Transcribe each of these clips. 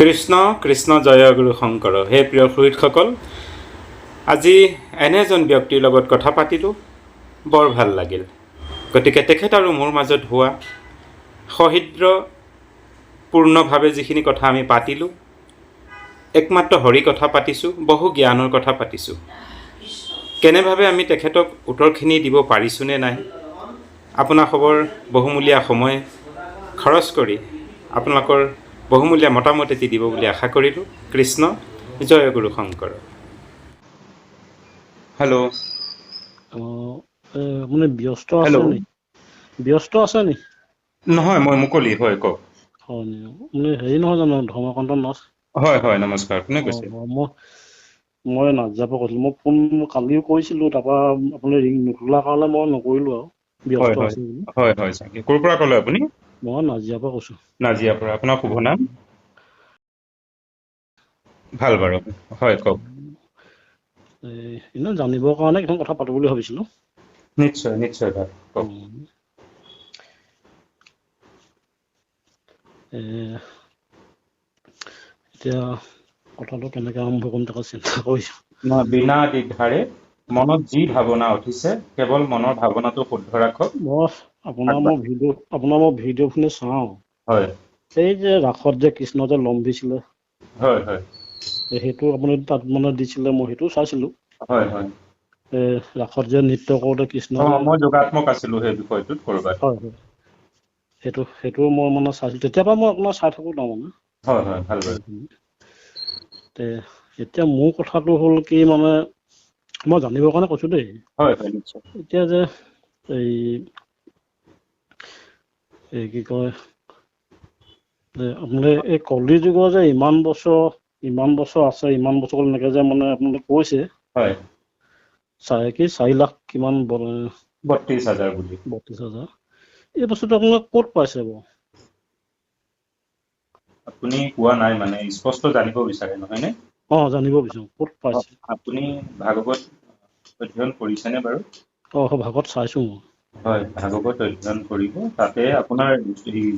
কৃষ্ণ কৃষ্ণ জয় গুৰু শংকৰ। হে প্ৰিয় ফ্লুইডসকল, আজি এনে এজন ব্যক্তিৰ লগত কথা পাতিলোঁ, বৰ ভাল লাগিল। গতিকে তেখেত আৰু মোৰ মাজত হোৱা সহৃদ্ৰপূৰ্ণভাৱে যিখিনি কথা আমি পাতিলোঁ, একমাত্ৰ হৰি কথা পাতিছোঁ, বহু জ্ঞানৰ কথা পাতিছোঁ। কেনেভাৱে আমি তেখেতক উত্তৰখিনি দিব পাৰিছোঁ নে নাই, আপোনাসৱৰ বহুমূলীয়া সময় খৰচ কৰি আপোনালোকৰ বহুমূলীয়া মতামত এটি দিব বুলি আশা কৰিলোঁ। কৃষ্ণ জয় গুৰু শংকৰ। হেল্ল'। মানে ব্যস্ত আছে হেল্ল'। নি? ব্যস্ত আছে নি? নহয়, মই মুকলি। হয়, কওক। হয় নি? মানে হেৰি নহয় জানো, ধৰ্মকান্ত নাথ? হয় হয়, নমস্কাৰ। কোনে কৈছে? মই নাজিৰাৰ পৰা কৈছিলোঁ। মই ফোন কালিও কৰিছিলোঁ, তাৰপৰা আপুনি ৰিং নুখোলাৰ কাৰণে মই নকৰিলোঁ আৰু। ব্যস্ত হয় হয় আছে বুলি। হয় হয়, চাগে। ক'ৰ পৰা ক'লে আপুনি? মই নাজিৰাৰ পৰা কৈছোঁ। নাজিৰাৰ পৰা। আপোনাৰ শুভ নাম? ভাল বাৰু। হয়, কওক। এনেই জানিবৰ কাৰণে কিছুমান কথা পাতো বুলি ভাবিছিলোঁ। নিশ্চয় নিশ্চয়, ভাল। কওক। এতিয়া কথাটো কেনেকৈ আৰম্ভ কৰিম তাকে চিন্তা কৰিছোঁ। বিনা দ্বিধাৰে মনত যি ভাৱনা উঠিছে, কেৱল মনৰ ভাৱনাটো শুদ্ধ ৰাখক। আপোনাৰ মই ভিডিঅ'খিনি চাওঁ। হয় এই যে ৰাসত যে কৃষ্ণ যে লম্ভিছিলে, হয় হয় সেইটো আপুনি তাত মানে দিছিলে, মই সেইটো চাইছিলোঁ। হয় হয়। ৰাসত যে নৃত্য কৰোঁতে কৃষ্ণ যে, মই যোগাত্মক আছিলোঁ সেই বিষয়টোত ক'ৰবাত। হয় হয়, সেইটো মই মানে চাইছিলোঁ। তেতিয়াৰ পৰা মই আপোনাৰ চাই থাকোঁ তাৰমানে। হয় হয়, ভাল বাৰু। এতিয়া মোৰ কথাটো হ'ল কি, মানে মই জানিবৰ কাৰণে কৈছোঁ দেই। হয় হয়, নিশ্চয়। এতিয়া যে এই কি কয়, আপোনালোকে এই কলি যুগৰ যে ইমান বছৰ আছে, ইমান বছৰ এনেকে যে মানে আপোনালোকে কৈছে, হয়। 4 লাখ কিমান 32,000 বুলি। 32,000। এই বস্তুটো আপোনালোকে ক'ত পাইছে বাৰু? আপুনি কোৱা নাই, মানে স্পষ্ট জানিব বিচাৰে, নহয়নে? জানিব বিচাৰোঁ, ক'ত পাইছে? আপুনি ভাগৱত অধ্যয়ন কৰিছেনে বাৰু? ভাগৱত চাইছোঁ মই। হয়, ভাগৱত অধ্যয়ন কৰিব। তাতে আপোনাৰ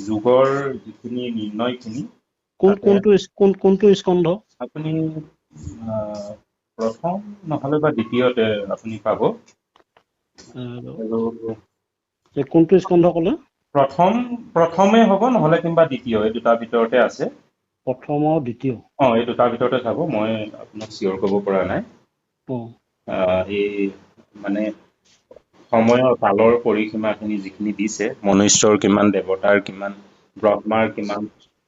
যুগৰ যিখিনি নিৰ্ণয়খিনি, তাতে কোনটো স্কন্ধ? আপুনি প্ৰথম নহ'লে বা দ্বিতীয়তে আপুনি পাব। আৰু কোনটো স্কন্ধ ক'লে? প্ৰথমে হ'ব, নহ'লে কিম্বা দ্বিতীয়, এই দুটাৰ ভিতৰতে আছে। প্ৰথম আৰু দ্বিতীয়? এই দুটাৰ ভিতৰতে চাব, মই আপোনাক চিয়ৰ ক'ব পৰা নাই। এই মানে সময়ৰ কালৰ পৰিসীমাখিনি যিখিনি দিছে, মনুষ্যৰ কিমান, দেৱতাৰ কিমান, ব্ৰহ্মাৰ কিমান,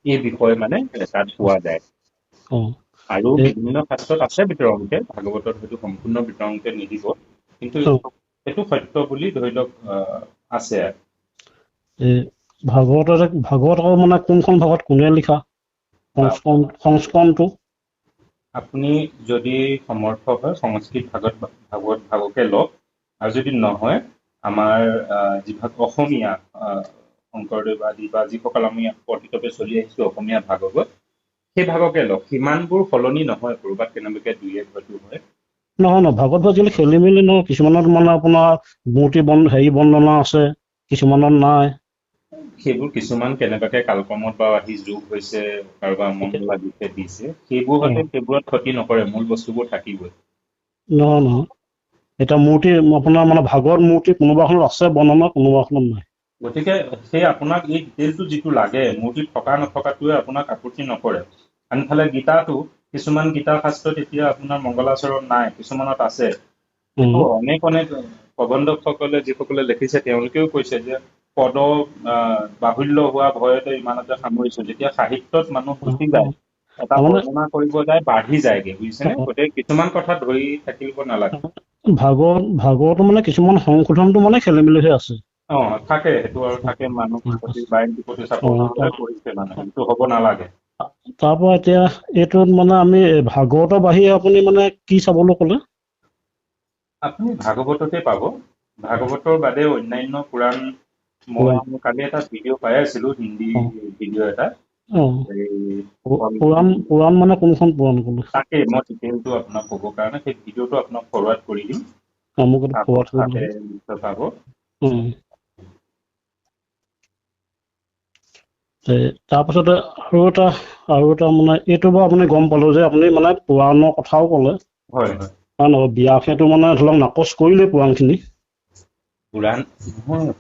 এই বিষয়ে মানে তাত পোৱা যায়। আৰু বিভিন্ন শাস্ত্ৰত আছে বিতৰংকে, ভাগৱতত হয়তো সম্পূৰ্ণ বিতৰংকে নিদিব, কিন্তু সেইটো সত্য বুলি ধৰি লওক আছে। ভাগৱতৰ মানে কোনখন ভাগত কোনে লিখা? সংস্কৰণটো? আপুনি যদি সমৰ্থ হয়, সংস্কৃত ভাগৱত ভাগকে লওক। আৰু যদি নহয়, আমাৰ যিভাগ অসমীয়া শংকৰদেৱ আদি বা যিসকল আমি পঠিতপে চলি আহিছোঁ অসমীয়া ভাগৱত, সেই ভাগকে লওক। সিমানবোৰ সলনি নহয়, ক'ৰবাত কেনেবাকৈ দুই এক হয়তো হয়। নহয়, ভাগৱত আজিকালি খেলি মেলি নহয়, কিছুমানত মানে আপোনাৰ মূৰ্তি বন্দনা আছে, কিছুমানত নাই। সেইবোৰ কিছুমান কেনেবাকে কালক্ৰমত বা আহি যোগ হৈছে, কাৰোবাৰ মন লাগিছে দিছে, সেইবোৰত ক্ষতি নকৰে, মূল বস্তুবোৰ থাকিবই। নহয়, এতিয়া মূৰ্তি আপোনাৰ মানে ভাগৱত মূৰ্তি কোনোবাখনত আছে বৰ্ণনা, কোনোবাখনত নাই। গতিকে সেই আপোনাক এই ডিটেইলটো যিটো লাগে, মূৰ্তিত থকা নথকাটোৱে আপোনাক আপত্তি নকৰে। আনফালে গীতাটো, কিছুমান গীতা শাস্ত্ৰত এতিয়া আপোনাৰ মংগলাচৰণ নাই, কিছুমানত আছে। সেইটো অনেক প্ৰবন্ধকসকলে যিসকলে লিখিছে, তেওঁলোকেও কৈছে যে পদ বাহুল্য হোৱা ভয়তে ইমানতে সামৰিছো। যেতিয়া সাহিত্যত মানুহ গুচি যায়, এটা তাৰমানে বৰ্ণনা কৰিব যায়, বাঢ়ি যায়গে, বুজিছেনে? গতিকে কিছুমান কথা ধৰি থাকিব নালাগে। ভাগৱতো মানে কিছুমান সংশোধনটো মানে খেলি মেলি হৈ আছে। থাকে, সেইটো আৰু থাকে, মানুহ প্ৰতি প্ৰতি চাপৰ কৰিছে, মানে সেইটো হ'ব নালাগে। তাৰ পৰা এতিয়া এইটোত মানে আমি ভাগৱতৰ বাহিৰে আপুনি মানে কি চাবলৈ ক'লে? আপুনি ভাগৱততে পাব। ভাগৱতৰ বাদে অন্যান্য পুৰাণ, মই কালি এটা ভিডিঅ' পাই আছিলো, হিন্দী ভিডিঅ' এটা। পুৰাণ মানে কোনখন পুৰাণ ক'লে? তাকে মই ডিটেইলটো আপোনাক ক'বৰ কাৰণে সেই ভিডিঅ'টো আপোনাক ফৰৱাৰ্ড কৰি দিম। মোক এইটো ফৰৱাৰ্ড কৰি তাতে দিব। নিশ্চয় পাব। তাৰপাছতে আৰু এটা মানে এইটো বাৰু আপুনি গম পালো যে আপুনি মানে পুৰাণৰ কথাও ক'লে। হয় হয়। কাৰণ বিয়াখেতো মানে ধৰি লওক নাকচ কৰিলে পুৰাণখিনি।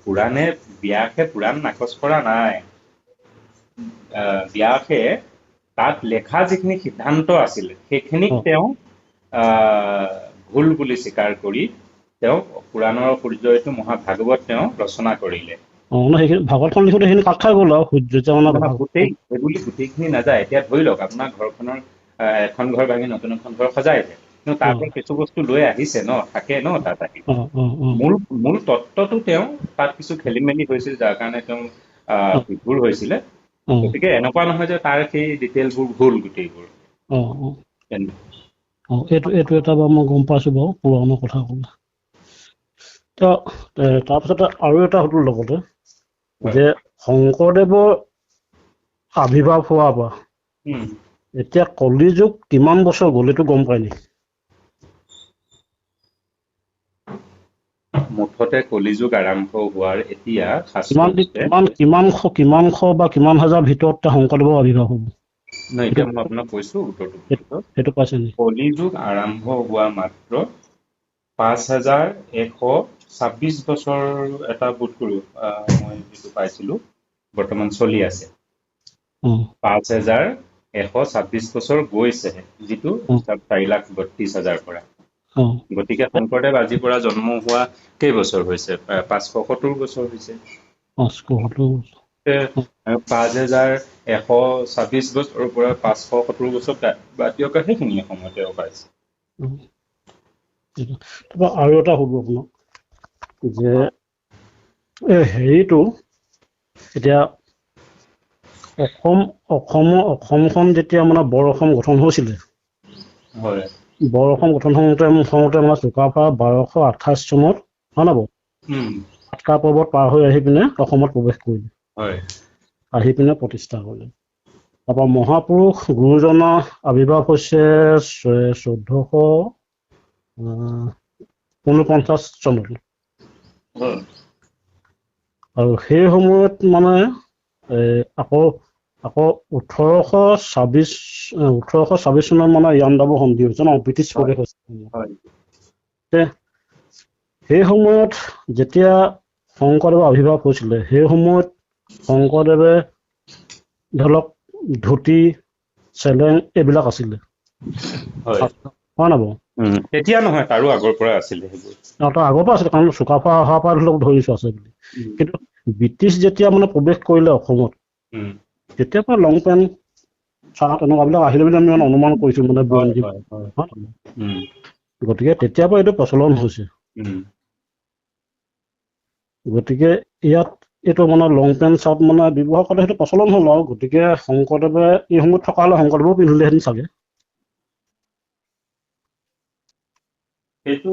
পুৰাণে বিয়াখে পুৰাণ নাকচ কৰা নাই। বিয়াখে তাত লেখা যিখিনি সিদ্ধান্ত আছিলে সেইখিনিক অ তেওঁ ভুল বুলি স্বীকাৰ কৰি তেওঁ পুৰাণৰ সূৰ্যটো মহাভাগৱত তেওঁ ৰচনা কৰিলে। মানে সেইখিনি ভাগৱতখন লিখোতে সেইখিনি কাট খাই গ'ল আৰু সূৰ্য মানে গোটেইখিনি নাযায়। এতিয়া ধৰি লওক আপোনাৰ ঘৰখনৰ এখন ঘৰ ভাঙি নতুন এখন ঘৰ সজাইছে, কিন্তু তাৰ পৰা কিছু বস্তু লৈ আহিছে ন, থাকে ন তাত আহি। মূল তত্ত্বটো তেওঁ তাত কিছু খেলি মেলি হৈছিল, যাৰ কাৰণে তেওঁ বিভুৰ হৈছিলে। গতিকে এনেকুৱা নহয় যে তাৰ সেই ডিটেইলবোৰ ভুল গোটেইবোৰ। এইটো এটা বাৰু মই গম পাইছো বাৰু পুৰাণৰ কথা ক'লে। তাৰপিছতে আৰু এটা সুধিলো লগতে যে শংকৰদেৱৰ আৱিৰ্ভাৱ হোৱাৰ পৰা এতিয়া কলি যুগ কিমান বছৰ গ'ল এইটো গম পাই নেকি? মুঠতে কলিযুগ আৰম্ভ হোৱাৰ এতিয়া কিমান শ বা কিমান হাজাৰ ভিতৰত শংকৰদেৱৰ আৱিৰ্ভাৱ হ'ব? নহয়, এতিয়া মই আপোনাক কৈছো উত্তৰটো। সেইটো পাইছে নেকি? কলিযুগ আৰম্ভ হোৱা মাত্ৰ ৫,১২৬ বছৰ এটা বোধ কৰো মই যিটো পাইছিলো বৰ্তমান চলি আছে। ৫,১২৬ বছৰ গৈছেহে, যিটো ৪,৩২,০০০ পৰা। গতিকে শংকৰদেৱ আজিৰ পৰা জন্ম হোৱা কেইবছৰ হৈছে? ৫৭০ বছৰ হৈছে। ৫,১২৬ বছৰৰ পৰা ৫৭০ বছৰ বাদ দিয়ক, সেইখিনিয়ে সময় তেওঁ পাইছে। তাৰপৰা আৰু এটা সুধো আপোনাক যে হেৰিটো এতিয়া অসমখন যেতিয়া মানে বৰ অসম গঠন হৈছিলে, হয়, বৰ অসম গঠন হওঁতে মানে চুকাফা ১২২৮ চনত হয় নাই বাৰু পাটকা পৰ্বত পাৰ হৈ আহি পিনে অসমত প্ৰৱেশ কৰিলে। হয়, আহি পিনে প্ৰতিষ্ঠা কৰিলে। তাৰপৰা মহাপুৰুষ গুৰুজনাৰ আৱিৰ্ভাৱ হৈছে ১৪৪৯ চনত। আৰু সেই সময়ত মানে আকৌ ১৮২৬ চনত মানে ইয়াণ্ডাবু সন্ধি হৈছে ন, ব্ৰিটিছ প্ৰৱেশ হৈছে। সেই সময়ত যেতিয়া শংকৰদেৱৰ আৱিৰ্ভাৱ হৈছিলে, সেই সময়ত শংকৰদেৱে ধৰি লওক ধুতি চেলেং এইবিলাক আছিলে, হয় নাই বাৰু? তেতিয়া নহয়, তাৰো আগৰ পৰা আছিলে সেইবোৰ। তাৰ আগৰ পৰা আছিলে, কাৰণ চুকাফা অহাৰ পৰা ধৰি লওক ধৰিছো আছে বুলি। কিন্তু ব্ৰিটিছ যেতিয়া মানে প্ৰৱেশ কৰিলে অসমত, তেতিয়াৰ পৰা লং পেণ্ট চাৰ্ট এনেকুৱাবিলাক আহিলে বুলি আমি অনুমান কৰিছো মানে বুৰঞ্জী। গতিকে তেতিয়াৰ পৰা এইটো প্ৰচলন হৈছে। গতিকে ইয়াত এইটো মানে লং পেণ্ট চাৰ্ট মানে ব্যৱহাৰ কৰে, সেইটো প্ৰচলন হ'ল আৰু। গতিকে শংকৰদেৱে এই সময়ত থকা হ'লে শংকৰদেৱেও পিন্ধিলেহেঁতেন চাগে। সেইটো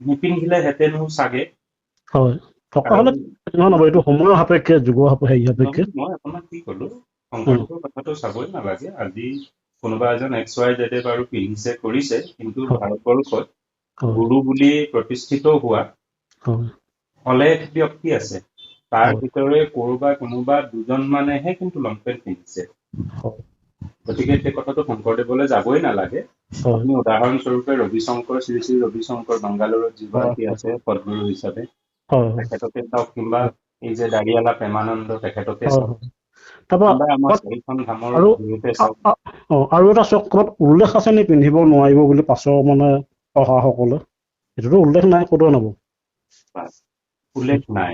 নিপিন্ধিলেহেঁতেনো চাগে। হয়, থকা হ'লে নহয়, এইটো সময়ৰ সাপেক্ষে, যুগৰ সাপেক্ষে। মই আপোনাক কি ক'লো, শংকৰদেৱৰ কথাটো চাবই নালাগে। আজি কোনোবা এজন XYZ বাৰু পিন্ধিছে কৰিছে, কিন্তু ভাৰতবৰ্ষত গুৰু বুলি প্ৰতিষ্ঠিত হোৱা অলেখ ব্যক্তি আছে, তাৰ ভিতৰে কোনোবা দুজন মানেহে কিন্তু লং পেণ্ট পিন্ধিছে। গতিকে সেই কথাটো শংকৰদেৱলৈ যাবই নালাগে। আপুনি উদাহৰণস্বৰূপে শ্ৰী শ্ৰী ৰবি শংকৰ বাংগালোৰত যিগৰাকী আছে পদগুৰু হিচাপে, তেখেতকে চাওক, কিংবা এই যে দাৰিয়ালা প্ৰেমানন্দ, তেখেতকে চাওক, আৰু এটা চাওক, ক'ৰবাত উল্লেখ আছে নি পিন্ধিব নোৱাৰিব বুলি পাছৰ মানে পঢ়াসকলে? সেইটোতো উল্লেখ নাই, ক'তো নাব উল্লেখ নাই,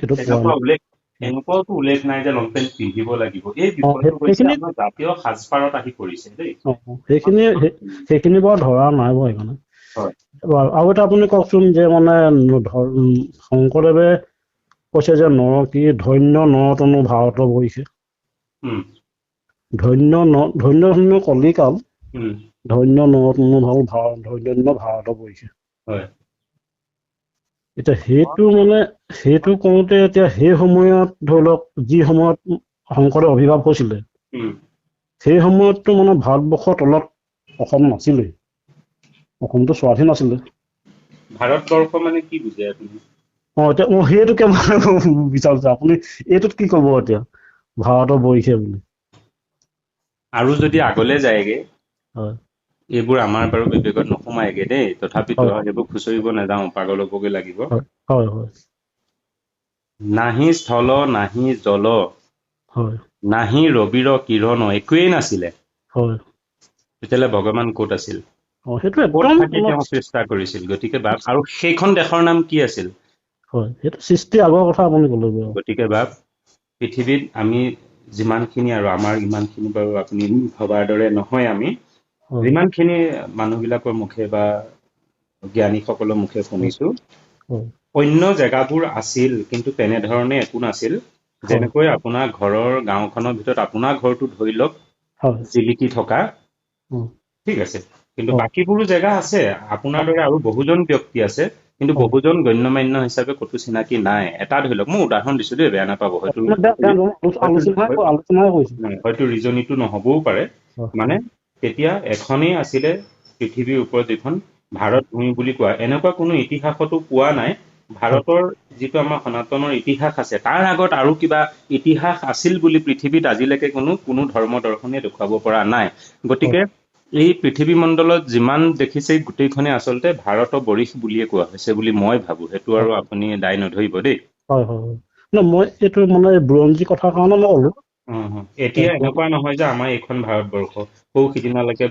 সেইটো পোৱা নাই। এনেকুৱাওতো উল্লেখ নাই যে লং পেণ্ট পিন্ধিব লাগিব। এই বিষয়টো হৈছে আমাৰ জাতীয় সাজপাৰত আহি পৰিছে দেই। সেইখিনি বাৰু ধৰা নাই বাৰু সেইকাৰণে। আৰু এটা আপুনি কওকচোন যে মানে শংকৰদেৱে কৈছে যে ধন্য নৰতনু ভাৰত বহিছে। ধন্য কলিকাল, ধন্য নৰতনু ধন্য ভাৰত বহিছে। এতিয়া সেইটো কওঁতে এতিয়া সেই সময়ত ধৰি লওক, যি সময়ত শংকৰদেৱ আৱিৰ্ভাৱ হৈছিলে, সেই সময়ততো মানে ভাৰতবৰ্ষৰ তলত অসম নাছিলেই, অসমটো স্বাধীন আছিলে। ভাৰতবৰ্ষ মানে কি বুজে আপুনি? এতিয়া সেইটোকে মই বিচাৰিছো, আপুনি এইটোত কি ক'ব এতিয়া? ভাৰতৰ বৰিশে বুলি। আৰু যদি আগলৈ যায়গে, হয় এইবোৰ আমাৰ বাৰু বিবেকত নোসোমায়গে দেই, তথাপিতো হয় সেইবোৰ খুচৰিব নাযাওঁ, পাগল হ'বগৈ লাগিব। হয় হয় হয় নাহি স্থল নাহি জল হয় নাহি ৰবিৰ কিৰণ, একোৱেই নাছিলে, হয় তেতিয়াহ'লে ভগৱান ক'ত আছিল? সেইটো ক'ত একদম থাকি তেওঁ চেষ্টা কৰিছিল? গতিকে ভাব, আৰু সেইখন দেশৰ নাম কি আছিল? হয়, সেইটো সৃষ্টি আগৰ কথা আপুনি ক'লে বাৰু। গতিকে ভাব, পৃথিৱীত আমি যিমানখিনি, আৰু আমাৰ ইমানখিনি বাৰু আপুনি ভবাৰ দৰে নহয়, আমি হয় যিমানখিনি মানুহবিলাকৰ মুখে বা জ্ঞানীসকলৰ মুখে হয় শুনিছো, হয় অন্য জেগাবোৰ আছিল, কিন্তু তেনেধৰণে একো নাছিল। হয় যেনেকৈ আপোনাৰ ঘৰৰ গাঁওখনৰ ভিতৰত আপোনাৰ ঘৰটো ধৰি লওক হয় জিলিকি থকা, উম, ঠিক আছে, কিন্তু হয় বাকীবোৰো জেগা আছে, আপোনাৰ দৰে আৰু বহুজন ব্যক্তি আছে, কিন্তু হয় বহুজন গণ্যমান্য হিচাপে ক'তো চিনাকি নাই। এটা ধৰি লওক, মই উদাহৰণ দিছো দেই, বেয়া নাপাব, হয়তো আলোচনাই কৰিছো। হয়তো ৰিজনিটো নহ'বও পাৰে। হয় মানে তেতিয়া এখনেই আছিলে পৃথিৱীৰ ওপৰত, যিখন ভাৰত ভূমি বুলি কোৱা, এনেকুৱা কোনো ইতিহাসতো পোৱা নাই। হয় ভাৰতৰ যিটো আমাৰ সনাতনৰ ইতিহাস আছে, তাৰ আগত আৰু কিবা ইতিহাস আছিল বুলি পৃথিৱীত আজিলৈকে কোনো ধৰ্ম দৰ্শনে দেখুৱাব পৰা নাই। হয় গতিকে এই পৃথিৱী মণ্ডলত যিমান দেখিছে, গোটেইখনে আচলতে ভাৰত বৰিশ বুলিয়ে কোৱা হৈছে বুলি মই ভাবো। সেইটো আৰু আপুনি দায় নধৰিব দেই। হয় হয় হয়, মই এইটো মানে বুৰঞ্জী কথাৰ কাৰণে মই ক'লো। এতিয়া এনেকুৱা নহয় যে আমাৰ এইখন ভাৰতবৰ্ষ, সৌ সিদিনালৈকে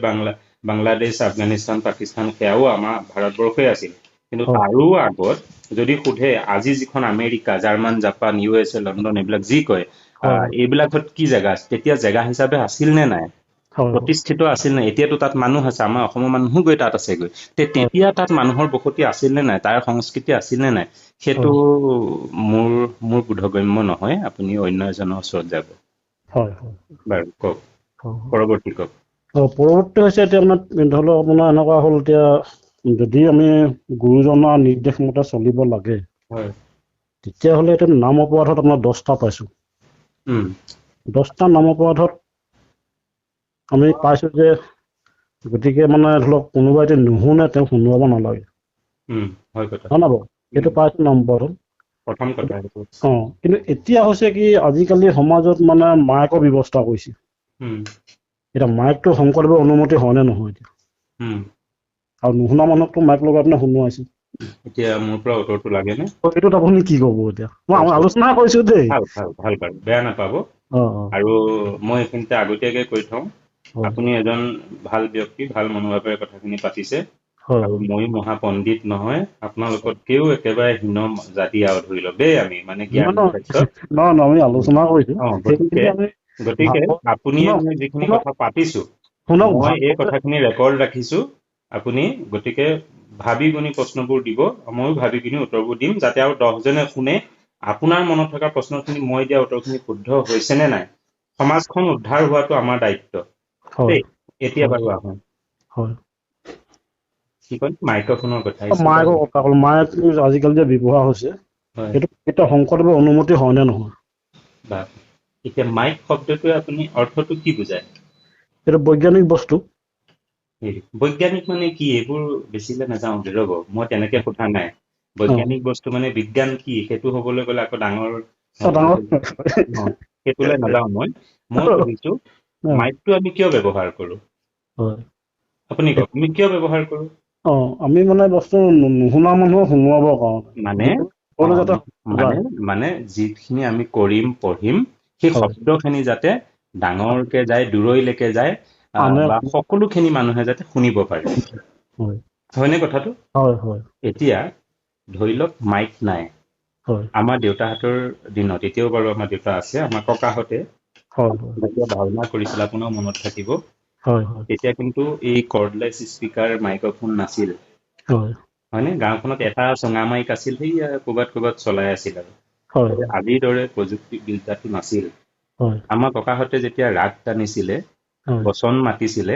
বাংলাদেশ, আফগানিস্তান, পাকিস্তান সেয়াও আমাৰ ভাৰতবৰ্ষই আছিল। কিন্তু হয় তাৰো আগত যদি সোধে, আজি যিখন America, German, Japan, USA, London, এইবিলাক যি কয়, হয় এইবিলাকত কি জেগা আছে? তেতিয়া জেগা হিচাপে আছিল নে নাই? হয় প্ৰতিষ্ঠিত আছিল নে? এতিয়াতো তাত মানুহ আছে, আমাৰ অসমৰ মানুহো গৈ তাত আছেগৈ। হয় তেতিয়া তাত মানুহৰ বসতি আছিল নে নাই? তাৰ সংস্কৃতি আছিল নে নাই? সেইটো হয় মোৰ বোধগম্য নহয়। আপুনি অন্য এজনৰ ওচৰত যাব। হয় হয় বাৰু কওক, হয় পৰৱৰ্তী কওক। পৰৱৰ্তী হৈছে এতিয়া মানে ধৰি লওক আপোনাৰ এনেকুৱা হ'ল, এতিয়া যদি আমি গুৰুজনাৰ নিৰ্দেশ মতে চলিব লাগে, হয়। তেতিয়াহ'লে এতিয়া নাম অপৰাধত আপোনাৰ 10টা পাইছো। উম 10টা নাম অপৰাধত আমি পাইছো যে, গতিকে মানে ধৰি লওক কোনোবাই এতিয়া নুশুনে, তেওঁ শুনোৱাব নালাগে। হয় কথাটো। হয় না বাৰু? সেইটো পাইছো নাম অপৰাধত। প্ৰথম কথা সেইটো। কিন্তু এতিয়া হৈছে কি, আজিকালি সমাজত মানে মাইকৰ ব্যৱস্থা কৰিছে। উম এতিয়া মাইকটো শংকৰদেৱৰ অনুমতি হয় নে নহয় এতিয়া? উম আৰু নুশুনা মানুহকতো মাইক লগাই পিনে শুনোৱাইছে। এতিয়া মোৰ পৰা উত্তৰটো লাগেনে? এইটোত আপুনি কি ক'ব এতিয়া? মই কৈছোঁ। আলোচনা কৰিছো দেই। ভাল ভাল ভাল বাৰু, বেয়া নাপাব। অ অ আৰু মই এইখিনিতে আগতীয়াকে কৈ থওঁ, হয় আপুনি এজন ভাল ব্যক্তি, ভাল মনোভাৱেৰে কথাখিনি পাতিছে। হয় আৰু হয় ময়ো মহাপণ্ডিত নহয়, আপোনালোকতকেও একেবাৰে হীন জাতি আৰু ধৰি লওক দেই, আমি মানে জ্ঞানৰ ক্ষেত্ৰত। নহয় আমি আলোচনা কৰিছো গতিকে সেইখিনি আমি গতিকে ভাগ আপুনিয়ে শুনক মই যিখিনি শুনক কথা পাতিছো, শুনক মই ভাগ এই কথাখিনি ৰেকৰ্ড ৰাখিছো। আপুনি গতিকে ভাবি গুণি প্ৰশ্নবোৰ দিব, ময়ো ভাবি গুণি উত্তৰবোৰ দিম, যাতে আৰু 10জনে শুনে। আপোনাৰ মনত থকা প্ৰশ্নখিনি মই দিয়া উত্তৰখিনি শুদ্ধ হৈছে নে নাই, সমাজখন উদ্ধাৰ হোৱাটো আমাৰ দায়িত্ব হয় দেই। এতিয়া হয় বাৰু আহোঁ, হয় কি কয়, মাইক্ৰফোনৰ কথা আহিছে বাৰু। মাইকৰ কথা ক'লো, মাইক আজিকালি যে ব্যৱহাৰ হৈছে, হয়, সেইটো এতিয়া শংকৰদেৱৰ অনুমতি হয় নে নহয়? বা এতিয়া মাইক শব্দটোৱে আপুনি অৰ্থটো কি বুজায়? এইটো বৈজ্ঞানিক বস্তু। বৈজ্ঞানিক মানে কি, এইবোৰ বেচিলে নাযাওঁ দে, ৰ'ব মই তেনেকে সোধা নাই। অ বৈজ্ঞানিক বস্তু মানে বিজ্ঞান কি, সেইটো হ'বলৈ গ'লে আকৌ ডাঙৰ ডাঙৰ সেইটোলৈ নাযাওঁ মই সুধিছো অ মাইকটো আমি কিয় ব্যৱহাৰ কৰো? হয় আপুনি কওক, আমি কিয় ব্যৱহাৰ কৰো? আমি মানে বস্তু নুশুনা মানুহক শুনোৱাবৰ মানে কাৰণে, সকলো যাতে মানে যায়। মানে যিখিনি আমি কৰিম পঢ়িম, সেই হয় শব্দখিনি যাতে ডাঙৰকে যায়, দূৰৈলৈকে যায়, আনে বা সকলোখিনি মানুহে যাতে শুনিব পাৰে। হয় হয়নে কথাটো? হয় হয় এতিয়া ধৰি লওক মাইক নাই, হয় আমাৰ দেউতাহঁতৰ দিনত, এতিয়াও বাৰু আমাৰ দেউতা আছে, আমাৰ ককাহঁতে হয় যেতিয়া ভাওনা কৰিছিল, আপোনাৰ মনত থাকিব, হয় হয় তেতিয়া কিন্তু এই কৰ্ডলেছ স্পীকাৰ মাইক্ৰফোন নাছিল। হয় হয়নে? গাঁওখনত এটা চঙা মাইক আছিল, সেইয়া ক'ৰবাত চলাই আছিল আৰু। হয় আজিৰ দৰে প্ৰযুক্তিবিদ্যাটো নাছিল। হয় আমাৰ ককাহঁতে যেতিয়া ৰাগ টানিছিলে, হয় বচন মাতিছিলে,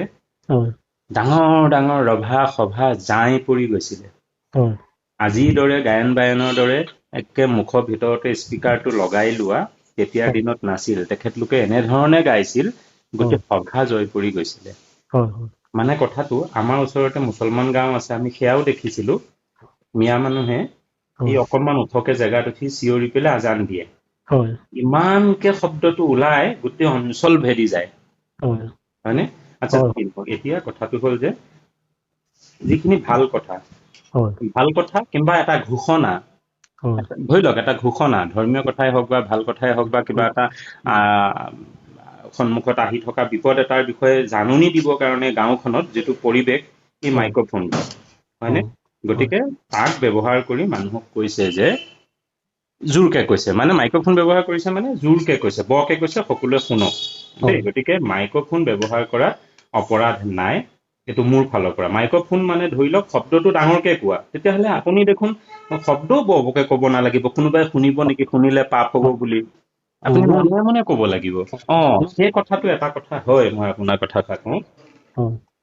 হয় ডাঙৰ ডাঙৰ ৰভা সভা জাই পৰি গৈছিলে। হয় আজিৰ দৰে গায়ন বায়নৰ দৰে একে মুখৰ ভিতৰতে স্পীকাৰটো লগাই লোৱা তেতিয়াৰ হয় দিনত নাছিল। তেখেতলোকে এনেধৰণে গাইছিল, হয় গোটেই সভা জয় পৰি গৈছিলে। হয় হয় মানে কথাটো, আমাৰ ওচৰতে মুছলমান গাঁও আছে, আমি সেয়াও দেখিছিলো। মিয়া মানুহে হয় এই অকনমান ওখকে জেগাত উঠি চিঞৰি পেলাই আজান দিয়ে। হয় ইমানকে শব্দটো ওলাই গোটেই অঞ্চল ভেদি যায়, হয় হয়নে? আচ্ছা, হয় এতিয়া কথাটো হ'ল যে যিখিনি ভাল কথা হয় কিংবা এটা ঘোষণা, হয় ধৰি লওক এটা ঘোষণা, ধৰ্মীয় কথাই হওক বা ভাল কথাই হওক বা কিবা এটা সন্মুখত আহি থকা বিপদ এটাৰ বিষয়ে জাননী দিবৰ কাৰণে গাঁওখনত যিটো পৰিৱেশ, এই হয় মাইক্ৰফোন, হয়নে? হয় গতিকে তাক ব্যৱহাৰ কৰি মানুহক কৈছে যে, জোৰকে কৈছে, মানে মাইক্ৰফোন ব্যৱহাৰ কৰিছে মানে জোৰকে কৈছে, বৰকে কৈছে, সকলোৱে শুনক দেই। হয় গতিকে মাইক্ৰফোন ব্যৱহাৰ কৰাত অপৰাধ নাই, এইটো মোৰ ফালৰ পৰা। মাইক্ৰফোন মানে ধৰি লওক শব্দটো ডাঙৰকে কোৱা, তেতিয়াহ'লে আপুনি দেখোন শব্দও বৰকে ক'ব নালাগিব, কোনোবাই শুনিব নেকি, শুনিলে পাপ হ'ব বুলি আপুনি মনে মনে ক'ব লাগিব। সেই কথাটো এটা কথা হয়, মই আপোনাৰ কথা কওঁ,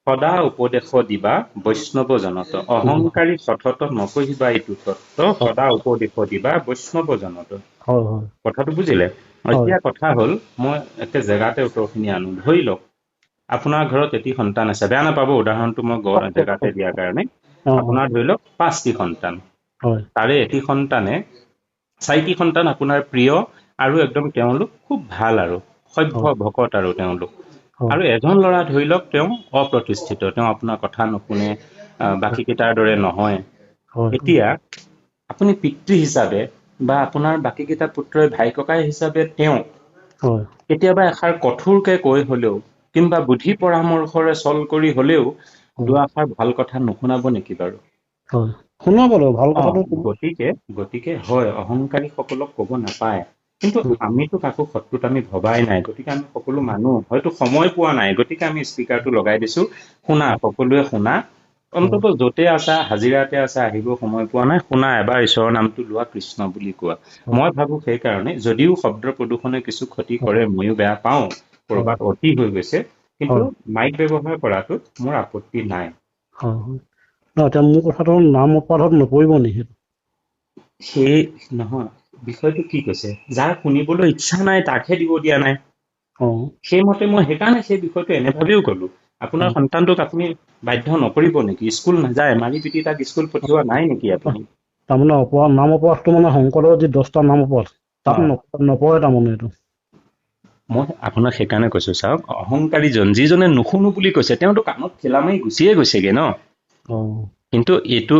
সদা উপদেশ দিবা বৈষ্ণৱ জনত, অহংকাৰী সঠত নকহিবা এইটো তত্ত্ব, সদা উপদেশ দিবা বৈষ্ণৱ জনত। কথাটো বুজিলে? এতিয়া কথা হ'ল, মই একে জেগাতে উত্তৰখিনি আনো। ধৰি লওক আপোনাৰ ঘৰত এটি সন্তান আছে, বেয়া নাপাব উদাহৰণটো মই জেগাতে দিয়াৰ কাৰণে। আপোনাৰ ধৰি লওক 5টি সন্তান, তাৰে এটি সন্তানে, 4টি সন্তান আপোনাৰ প্ৰিয় আৰু একদম তেওঁলোক খুব ভাল আৰু সভ্য ভকত আৰু তেওঁলোক, আৰু এজন ল'ৰা ধৰি লওক তেওঁ অপ্ৰতিষ্ঠিত, তেওঁ আপোনাৰ কথা নুশুনে, বাকী কেইটাৰ দৰে নহয়। এতিয়া আপুনি পিতৃ হিচাপে বা আপোনাৰ বাকী কেইটা পুত্ৰই ভাই ককাই হিচাপে তেওঁ কেতিয়াবা এষাৰ কঠোৰকে কৈ হলেও কিংবা বুদ্ধি পৰামৰ্শৰে চল কৰি হলেও দুআষাৰ ভাল কথা নুশুনাব নেকি বাৰু? শুনাব বাৰু, ভাল কথাটো গতিকে হয়, অহংকাৰী সকলক কব নাপায়, কিন্তু আমিতো কাকো শত্ৰুত আমি ভবাই নাই। গতিকে আমি সকলো মানুহ হয়তো সময় পোৱা নাই, গতিকে আমি স্পীকাৰটো লগাই দিছো, শুনা, সকলোৱে শুনা, অন্তত য'তে আছা, হাজিৰাতে আছা, আহিব সময় পোৱা নাই, শুনা, এবাৰ ঈশ্বৰৰ নামটো লোৱা, কৃষ্ণ বুলি কোৱা। মই ভাবো সেইকাৰণে, যদিও শব্দ প্ৰদূষণে কিছু ক্ষতি কৰে, ময়ো বেয়া পাওঁ, কৰবাত অতি হৈ গৈছে, কিন্তু মাইক ব্যৱহাৰ কৰাটোত মোৰ আপত্তি নাই। এতিয়া মোৰ কথাটো নাম অপৰাধত নপৰিব নেকি? সেই নহয়, বিষয়টো কি কৈছে, যাৰ শুনিবলৈ ইচ্ছা নাই তাকহে দিব দিয়া নাই। সেইমতে মই সেইকাৰণে সেই বিষয়টো এনে ভাবিও কলো, আপোনাৰ সন্তানটোক আপুনি বাধ্য নকৰিব নেকি? স্কুল নাযায়, মাৰি পিটি তাক স্কুল পঠিওৱা নাই নেকি আপুনি? তাৰমানে নাম অপৰাধটো মানে শংকৰদেৱৰ যি 10টা নাম অপৰাধ, তাত নপৰে তাৰমানে এইটো। মই আপোনাক সেইকাৰণে কৈছো, চাওক, অহংকাৰীজন যিজনে নুশুনো বুলি কৈছে, তেওঁতো কাণত ঠেলা মাৰি গুচিয়ে গৈছেগে ন। কিন্তু এইটো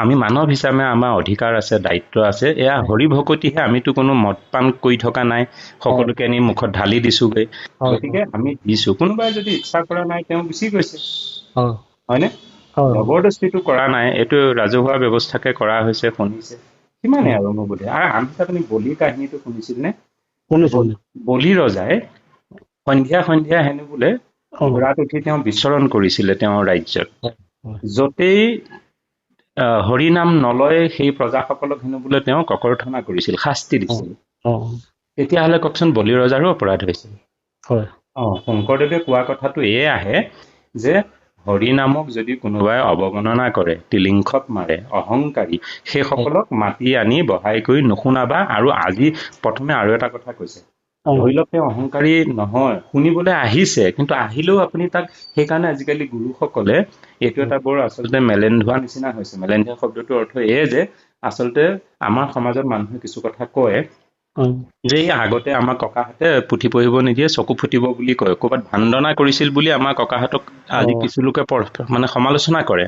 আমি মানৱ হিচাপে আমাৰ অধিকাৰ আছে, দায়িত্ব আছে। এয়া হৰি ভকতিহে, আমিতো কোনো মদ পান কৰি থকা নাই, সকলোকে আনি মুখত ঢালি দিছোগে। গতিকে আমি দিছো, কোনোবাই যদি ইচ্ছা কৰা নাই, তেওঁ গুচি গৈছে, হয়নে? জবৰদস্তিটো কৰা নাই, এইটো ৰাজহুৱা ব্যৱস্থাকে কৰা হৈছে, শুনিছে, সিমানে আৰু মোৰ বোধে। আৰু আনহাতে আপুনি বলিৰ কাহিনীটো শুনিছিল নে? বলি ৰজাই সন্ধিয়া সন্ধিয়া হেনো বোলে ঘোঁৰাত উঠি তেওঁ বিচৰণ কৰিছিলে তেওঁৰ ৰাজ্যত, য'তেই হৰিনাম নলয় সেই প্ৰজাসকলক হেনো বোলে তেওঁ ককৰ্থনা কৰিছিল, শাস্তি দিছিল। তেতিয়াহ'লে কওকচোন, বলি ৰজাৰো অপৰাধ হৈছিল? শংকৰদেৱে কোৱা কথাটো এয়ে আহে যে, হৰি নামক যদি কোনোবাই অৱগণনা কৰে, তিলিংখত মাৰে, অহংকাৰী, সেইসকলক মাতি আনি বহাই কৰি নুশুনাবা। আৰু আজি প্ৰথমে আৰু এটা কথা কৈছে, ধৰি লওক তেওঁ অহংকাৰী নহয়, শুনিবলৈ আহিছে, কিন্তু আহিলেও আপুনি তাক, সেইকাৰণে আজিকালি গুৰুসকলে এইটো এটা বৰ আচলতে মেলেন্ধোৱা নিচিনা হৈছে। মেলেন্ধোৱা শব্দটোৰ অৰ্থ এয়ে যে, আচলতে আমাৰ সমাজত মানুহে কিছু কথা কয় যে, আগতে আমাৰ ককাহঁতে পুথি পঢ়িব নিদিয়ে, চকু ফুটিব বুলি কয়, ক'ৰবাত ভাণ্ডনা কৰিছিল বুলি আমাৰ ককাহঁতক আজি কিছু লোকে মানে সমালোচনা কৰে।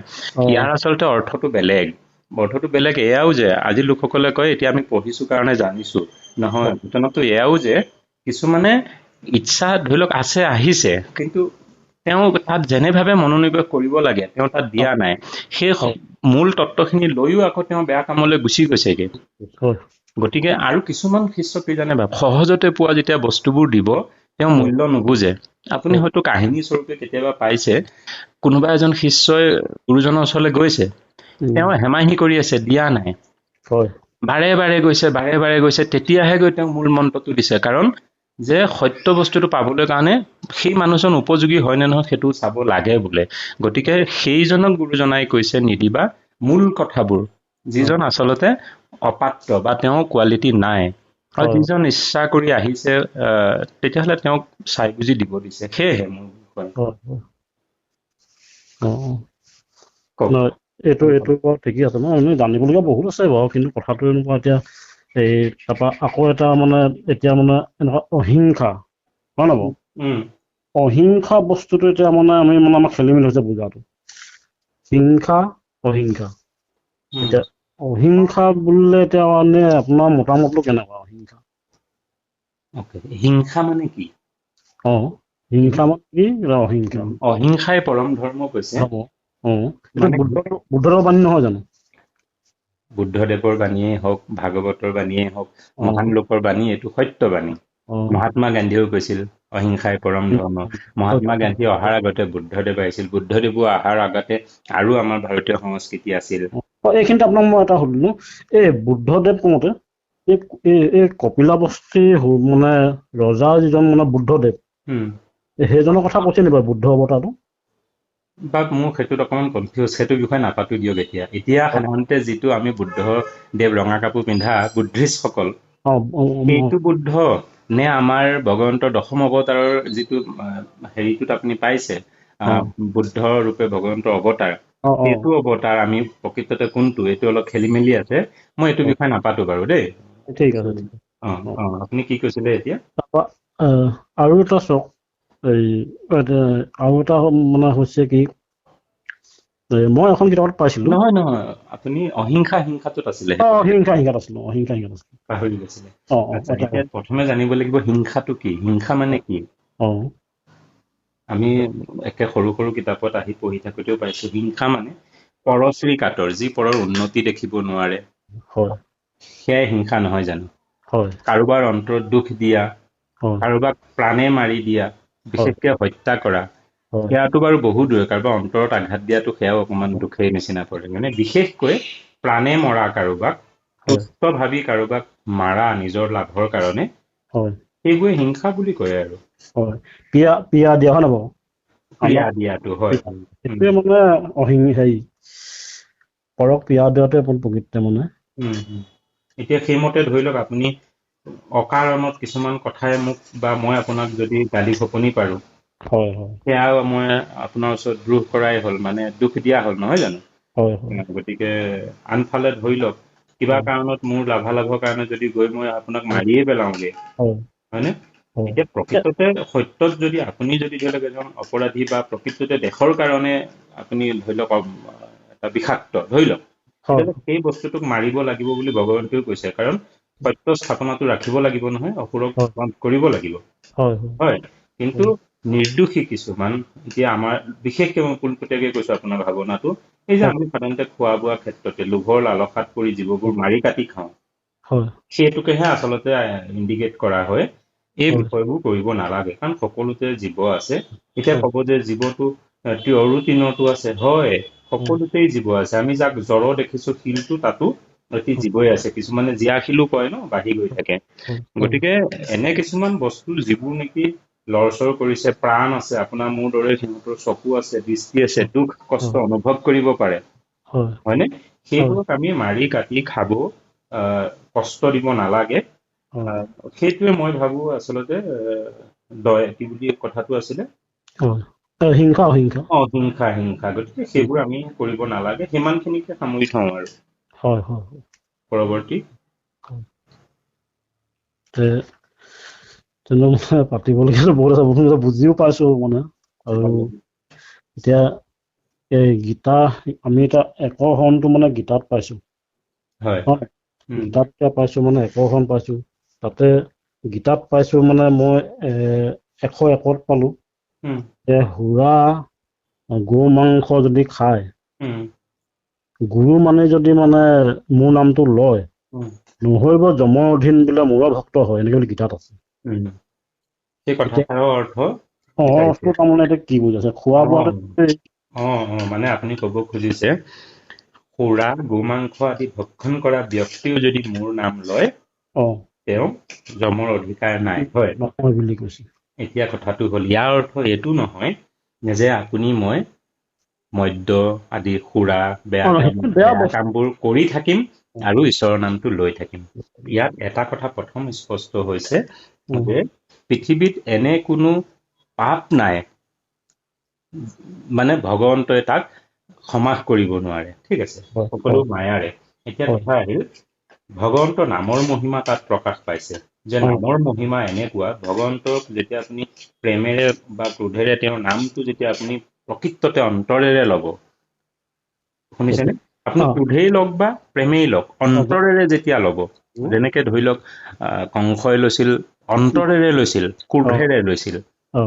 ইয়াৰ আচলতে অৰ্থটো বেলেগ। অৰ্থটো বেলেগ এয়াও যে, আজি লোকসকলে কয় এতিয়া আমি পঢ়িছো কাৰণে জানিছো, নহয়, ঘটনাটো এয়াও যে কিছুমানে ইচ্ছা ধৰি লওক আছে, আহিছে, কিন্তু তেওঁ তাত যেনেভাৱে মনোনিৱেশ কৰিব লাগে তেওঁ তাত দিয়া নাই। সেই মূল তত্ত্বখিনি লৈও আকৌ তেওঁ বেয়া কামলৈ গুচি গৈছেগে। গতিকে আৰু কিছুমান শিষ্য কি জানে, সহজতে পোৱা যেতিয়া বস্তুবোৰ দিব, তেওঁ মূল্য নুবুজে। আপুনি হয়তো কাহিনী স্বৰূপে কেতিয়াবা পাইছে, কোনোবা এজন শিষ্যই গুৰুজনৰ ওচৰলৈ গৈছে, তেওঁ হেমাহি কৰি আছে, দিয়া নাই, বাৰে বাৰে গৈছে, তেতিয়াহে গৈ তেওঁ মূল মন্ত্ৰটো দিছে। কাৰণ যে সত্য বস্তুটো পাবলৈ কাৰণে সেই মানুহজন উপযোগী হয় নে নহয় সেইটো চাব লাগে বোলে। গতিকে সেইজনক গুৰুজনাই কৈছে নিদিবা মূল কথাবোৰ, যিজন আচলতে অপাত্ৰ বা তেওঁৰ কোৱালিটি নাই, আৰু যিজন ইচ্ছা কৰি আহিছে, তেতিয়াহ'লে তেওঁক চাই বুজি দিব দিছে। সেয়েহে মোৰ এইটো বাৰু ঠিকেই আছে ন, জানিবলগীয়া বহুত আছে বাৰু, কিন্তু কথাটো এনেকুৱা এতিয়া এই তাৰপৰা আকৌ এটা মানে এতিয়া মানে এনেকুৱা অহিংসা হয় ন বাৰু? অহিংসা বস্তুটো এতিয়া মানে আমি মানে আমাৰ খেলি মেলি হৈছে বুজাটো। হিংসা অহিংসা, এতিয়া অহিংসা বুলিলে এতিয়া মানে আপোনাৰ মতামতটো কেনেকুৱা অহিংসা? হিংসা মানে কি? হিংসা মানে কি? অহিংসা অহিংসাই পৰম ধৰ্ম কৈছে। এইটো বুদ্ধৰ বাণী নহয় জানো? বুদ্ধদেৱৰ বাণীয়ে হওক, ভাগৱতৰ বাণীয়ে হওক, মহান লোকৰ বাণী, এইটো সত্যবাণী। মহাত্মা গান্ধীয়েও কৈছিল অহিংসাই পৰম ধৰ্ম। মহাত্মা গান্ধী অহাৰ আগতে বুদ্ধদেৱ আহিছিল, বুদ্ধদেৱো অহাৰ আগতে আৰু আমাৰ ভাৰতীয় সংস্কৃতি আছিল। এইখিনিতে আপোনাক মই এটা সুধিলো, এই বুদ্ধদেৱ কওঁতে এই কপিলাবস্তি মানে ৰজা যিজন মানে বুদ্ধদেৱ, সেইজনৰ কথা কৈছে নি বাৰু বুদ্ধ অৱতাৰটো? বা মোৰ সেইটোত অকণমান কনফিউজ, সেইটো বিষয়ে নাপাতো দিয়ক। এতিয়া সাধাৰণতে যিটো আমি বুদ্ধ দেৱ ৰঙা কাপোৰ পিন্ধা বুদ্ধিষ্টসকল, সেইটো বুদ্ধ নে আমাৰ ভগৱন্তৰ দশম অৱতাৰৰ যিটো হেৰিটোত আপুনি পাইছে বুদ্ধ ৰূপে ভগৱন্তৰ অৱতাৰ, সেইটো অৱতাৰ আমি প্ৰকৃততে কোনটো, এইটো অলপ খেলি মেলি আছে। মই এইটো বিষয়ে নাপাতো বাৰু দেই। ঠিক আছে। আপুনি কি কৈছিলে এতিয়া? তাৰপৰা আৰু এটা চাওক, এই আৰু এটা মানে হৈছে কি, মই এখন কিতাপত পাইছিলো। নহয় নহয়, আপুনি অহিংসা হিংসাটোত আছিলে, হিংসাত আছিলো, অহিংসা আছিলো, পাহৰি গৈছিলে। আচ্ছা, এতিয়া প্ৰথমে জানিব লাগিব হিংসাটো কি, হিংসা মানে কি? আমি একে সৰু সৰু কিতাপত আহি পঢ়ি থাকোতেও পাইছো, হিংসা মানে পৰশ্ৰী কাতৰ, যি পৰৰ উন্নতি দেখিব নোৱাৰে, সেয়াই হিংসা নহয় জানো? কাৰোবাৰ অন্তৰত দুখ দিয়া, কাৰোবাক প্ৰাণে মাৰি দিয়া, বিশেষকে হত্যা কৰা, সেয়াটো বাৰু বহুত দূৰে, কাৰোবাৰ অন্তৰত আঘাত দিয়াটো সেয়াও অকণমান দুখেই নিচিনা পৰে। মানে বিশেষকৈ প্ৰাণে মৰা কাৰোবাক, তুচ্ছ ভাবি কাৰোবাক মাৰা নিজৰ লাভৰ কাৰণে, সেইবোৰে হিংসা বুলি কয় আৰু। পিয়া দিয়া হয় ন বাৰু? ক্ৰিয়া দিয়াটো হয়। সেইটোৱে মানে হেৰি পৰক পিয়া দিয়াটোৱে প্ৰকৃততে মানে। এতিয়া সেইমতে ধৰি লওক, আপুনি অকাৰণত কিছুমান কথাই মোক বা মই আপোনাক যদি গালি শপনি পাৰো, সেয়াও মই আপোনাৰ ওচৰত দ্ৰোহ কৰাই হ'ল, মানে দুখ দিয়া হ'ল, নহয় জানো? গতিকে আনফালে ধৰি লওক, কিবা কাৰণত মোৰ লাভালাভৰ কাৰণে যদি গৈ মই আপোনাক মাৰিয়ে পেলাওঁগে, হয়নে? এতিয়া প্ৰকৃততে সত্যত যদি আপুনি যদি ধৰি লওক এজন অপৰাধী বা প্ৰকৃততে দেশৰ কাৰণে আপুনি ধৰি লওক এটা বিষাক্ত, ধৰি লওক, তেতিয়াহ'লে সেই বস্তুটোক মাৰিব লাগিব বুলি ভগৱন্তেও কৈছে, কাৰণ সত্য স্থাপনাটো ৰাখিব লাগিব নহয়, অসুৰক কৰিব লাগিব, হয়। কিন্তু নিৰ্দোষী কিছুমান, এতিয়া আমাৰ বিশেষকে মই পোনপটীয়াকে কৈছো আপোনাৰ ভাৱনাটো, এই যে আমি সাধাৰণতে খোৱা বোৱাৰ ক্ষেত্ৰতে লোভৰ লালসাত পৰি জীৱবোৰ মাৰি কাটি খাওঁ, সেইটোকেহে আচলতে ইণ্ডিকেট কৰা হয়। এই বিষয়বোৰ কৰিব নালাগে, কাৰণ সকলোতে জীৱ আছে। এতিয়া ক'ব যে জীৱটো তিয়ৰো তিনৰটো আছে, হয়, সকলোতেই জীৱ আছে। আমি যাক জড় দেখিছো শিলটো, তাতো এটি জীৱই আছে। কিছুমানে জীয়া শিলো কয় ন, বাঢ়ি গৈ থাকে। গতিকে এনে কিছুমান বস্তু যিবোৰ নেকি লৰচৰ কৰিছে, প্ৰাণ আছে, আপোনাৰ মোৰ দৰে সিহঁতৰ চকু আছে, দৃষ্টি আছে, দুখ কষ্ট অনুভৱ কৰিব পাৰে, হয়নে? সেইবোৰক আমি মাৰি কাটি খাব কষ্ট দিব নালাগে। সেইটোৱে মই ভাবো আচলতে কি বুলি কথাটো আছিলে, হিংসা অহিংসা। হিংসা হিংসা। গতিকে সেইবোৰ আমি কৰিব নালাগে, সিমান খিনিকে সামৰি থওঁ আৰু। পৰৱৰ্তী মানে পাতিবলগীয়া বহুত আছে, বহুত বুজিও পাইছো মানে। আৰু এতিয়া এই গীতা, আমি এতিয়া একশৰণটো মানে গীতাত পাইছো, গীতাত পাইছো মানে একশৰণ পাইছো, তাতে গীতাত পাইছো মানে মই 101ত পালো যে সুৰা গো মাংস যদি খায়, গুৰু মানে যদি মানে মোৰ নামটো লয়, নহৰিব যমৰ অধীন বোলে মূৰৰ ভক্ত হয়, এনেকে বুলি গীতাত আছে। সেই কথাষাৰৰ অৰ্থ তাৰমানে এতিয়া কি বুজাইছে, খোৱা বোৱাটো মানে আপুনি কব খুজিছে, সুৰা গোমাংস আদি ভক্ষণ কৰা ব্যক্তিও যদি মোৰ নাম লয়, তেওঁ যমৰ অধিকাৰ নাই, হয় বুলি কৈছে। এতিয়া কথাটো হ'ল, ইয়াৰ অৰ্থ এইটো নহয় যে আপুনি মই মদ্য আদি সুৰা বেয়া কামবোৰ কৰি থাকিম আৰু ঈশ্বৰৰ নামটো লৈ থাকিম। ইয়াত এটা কথা প্ৰথম স্পষ্ট হৈছে যে পৃথিৱীত এনে কোনো পাপ নাই মানে ভগৱন্তই তাক সমাস কৰিব নোৱাৰে, ঠিক আছে, সকলো মায়াৰে। এতিয়া কথা আহিল, ভগৱন্তৰ নামৰ মহিমা তাত প্ৰকাশ পাইছে যে নামৰ মহিমা এনেকুৱা ভগৱন্তক যেতিয়া আপুনি প্ৰেমেৰে বা ক্ৰোধেৰে তেওঁৰ নামটো যেতিয়া আপুনি প্ৰকৃততে অন্তৰেৰে ল'ব, শুনিছেনে? আপুনি ক্ৰোধেই লওক বা প্ৰেমেই লওক, অন্তৰেৰে যেতিয়া ল'ব, যেনেকে ধৰি লওক কংসই লৈছিল অন্তৰেৰে লৈছিল, ক্ৰোধেৰে লৈছিল,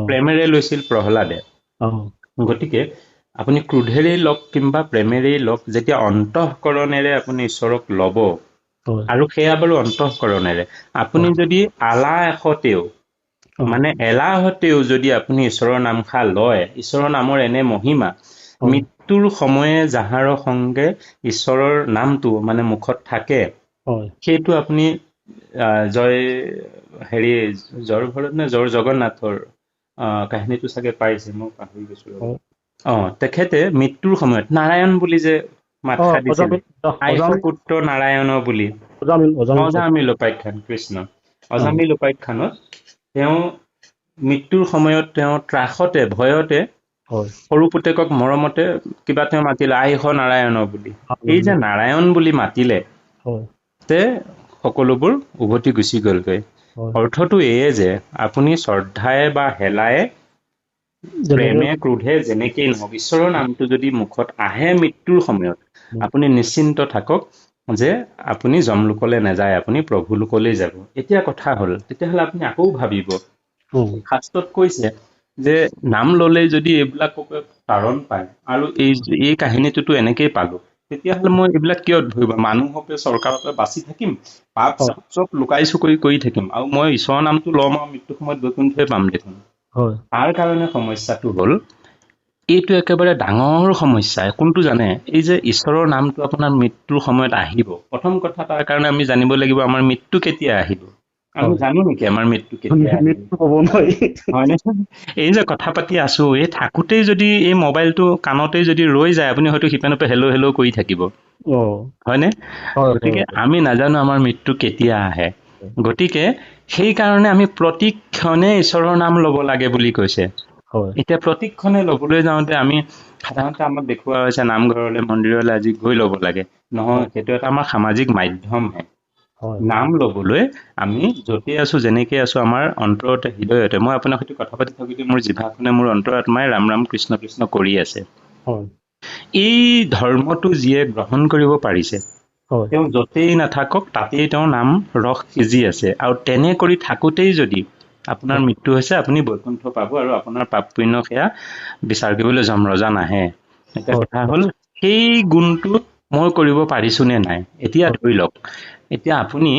প্ৰেমেৰে লৈছিল প্ৰহ্লাদে। গতিকে আপুনি ক্ৰোধেৰেই লওক কিংবা প্ৰেমেৰেই লওক, যেতিয়া অন্তঃকৰণেৰে আপুনি ঈশ্বৰক ল'ব, আৰু সেয়া বাৰু অন্তঃকৰণেৰে, আপুনি যদি আলাহতেও মানে এলাহতেও যদি আপুনি ঈশ্বৰৰ নামষাৰ লয়, ঈশ্বৰৰ নামৰ এনে মহিমা, মৃত্যুৰ সময়ে যাহাৰ সংগে ঈশ্বৰৰ নামটো মানে মুখত থাকে, সেইটো আপুনি জৰ ভৰত নে জৰ জগন্নাথৰ কাহিনীটো চাগে পাইছে, মই পাহৰি গৈছো। তেখেতে মৃত্যুৰ সময়ত নাৰায়ণ বুলি যে মাতষা দিছিল, আইষ পুত্ৰ নাৰায়ণ বুলি, অজামিল উপাখ্যান, কৃষ্ণ অজামিল উপাখ্যানত তেওঁ মৃত্যুৰ সময়ত তেওঁ ত্ৰাসতে ভয়তে সৰু পুতেকক মৰমতে কিবা তেওঁ মাতিলে আইষ নাৰায়ণ বুলি। এই যে নাৰায়ণ বুলি মাতিলে তে সকলোবোৰ উভতি গুচি গলগৈ। অৰ্থটো এয়ে যে আপুনি শ্ৰদ্ধায়ে বা হেলায়ে প্ৰেমে ক্ৰোধে যেনেকেই নহওক ঈশ্বৰৰ নামটো যদি মুখত আহে মৃত্যুৰ সময়ত, আপুনি নিশ্চিন্ত থাকক যে আপুনি যমলোকলৈ নাযায়, আপুনি প্ৰভু লোকলৈ যাব। এতিয়া কথা হ'ল, তেতিয়াহ'লে আপুনি আকৌ ভাবিব, শাস্ত্ৰত কৈছে যে নাম ললেই যদি এইবিলাককে তাৰণ পায়, আৰু এই কাহিনীটোতো এনেকেই পালো, তেতিয়াহ'লে মই এইবিলাক কিয় ধৰিব, মানুহকে চৰকাৰকে বাচি থাকিম, পাপ চব লুকাই চুকৰি কৰি থাকিম, আৰু মই ঈশ্বৰৰ নামটো ল'ম আৰু মৃত্যুৰ সময়ত বৈকুণ্ঠই পাম দেখোন। তাৰ কাৰণে সমস্যাটো হ'ল, এইটো একেবাৰে ডাঙৰ সমস্যা। কোনটো জানে? এই যে ঈশ্বৰৰ নামটো আপোনাৰ মৃত্যুৰ সময়ত আহিব, প্ৰথম কথা তাৰ কাৰণে আমি জানিব লাগিব আমাৰ মৃত্যু কেতিয়া আহিব। আমি জানো নেকি আমাৰ মৃত্যু কেতিয়া আহিব? হয়নে? এই যে কথা পাতি আছো, এই থাকোতেই যদি এই মোবাইলটো কাণতেই যদি ৰৈ যায়, আপুনি হয়তো সিপানৰ পৰা হেল্ল' হেল্ল' কৰি থাকিব, হয়নে? গতিকে আমি নাজানো আমাৰ মৃত্যু কেতিয়া আহে। গতিকে সেইকাৰণে আমি প্ৰতিক্ষণে ঈশ্বৰৰ নাম ল'ব লাগে বুলি কৈছে। এতিয়া প্ৰতিক্ষণে ল'বলৈ যাওঁতে আমি সাধাৰণতে আমাক দেখুওৱা হৈছে নামঘৰলৈ মন্দিৰলৈ আজি গৈ ল'ব লাগে। নহয়, সেইটো এটা আমাৰ সামাজিক মাধ্যমহে। নাম ল'বলৈ আমি য'তে আছো যেনেকে আছো আমাৰ অন্তৰতে হৃদয়তে, মই আপোনাৰ সৈতে কথা পাতি থাকোঁতে মোৰ জিভাখনে মোৰ অন্তৰাত্মাই ৰাম ৰাম কৃষ্ণ কৃষ্ণ কৰি আছে। এই ধৰ্মটো যিয়ে গ্ৰহণ কৰিব পাৰিছে, তেওঁ য'তেই নাথাকক তাতেই তেওঁৰ নাম ৰস সিজি আছে, আৰু তেনে কৰি থাকোঁতেই যদি আপোনাৰ মৃত্যু হৈছে, আপুনি বৈকুণ্ঠ পাব, আৰু আপোনাৰ পাপ পুণ্য সেয়া বিচাৰ কৰিবলৈ যমৰজা নাহে। এতিয়া কথা হ'ল, সেই গুণটো মই কৰিব পাৰিছো নে নাই। এতিয়া ধৰি লওক, এতিয়া আপুনি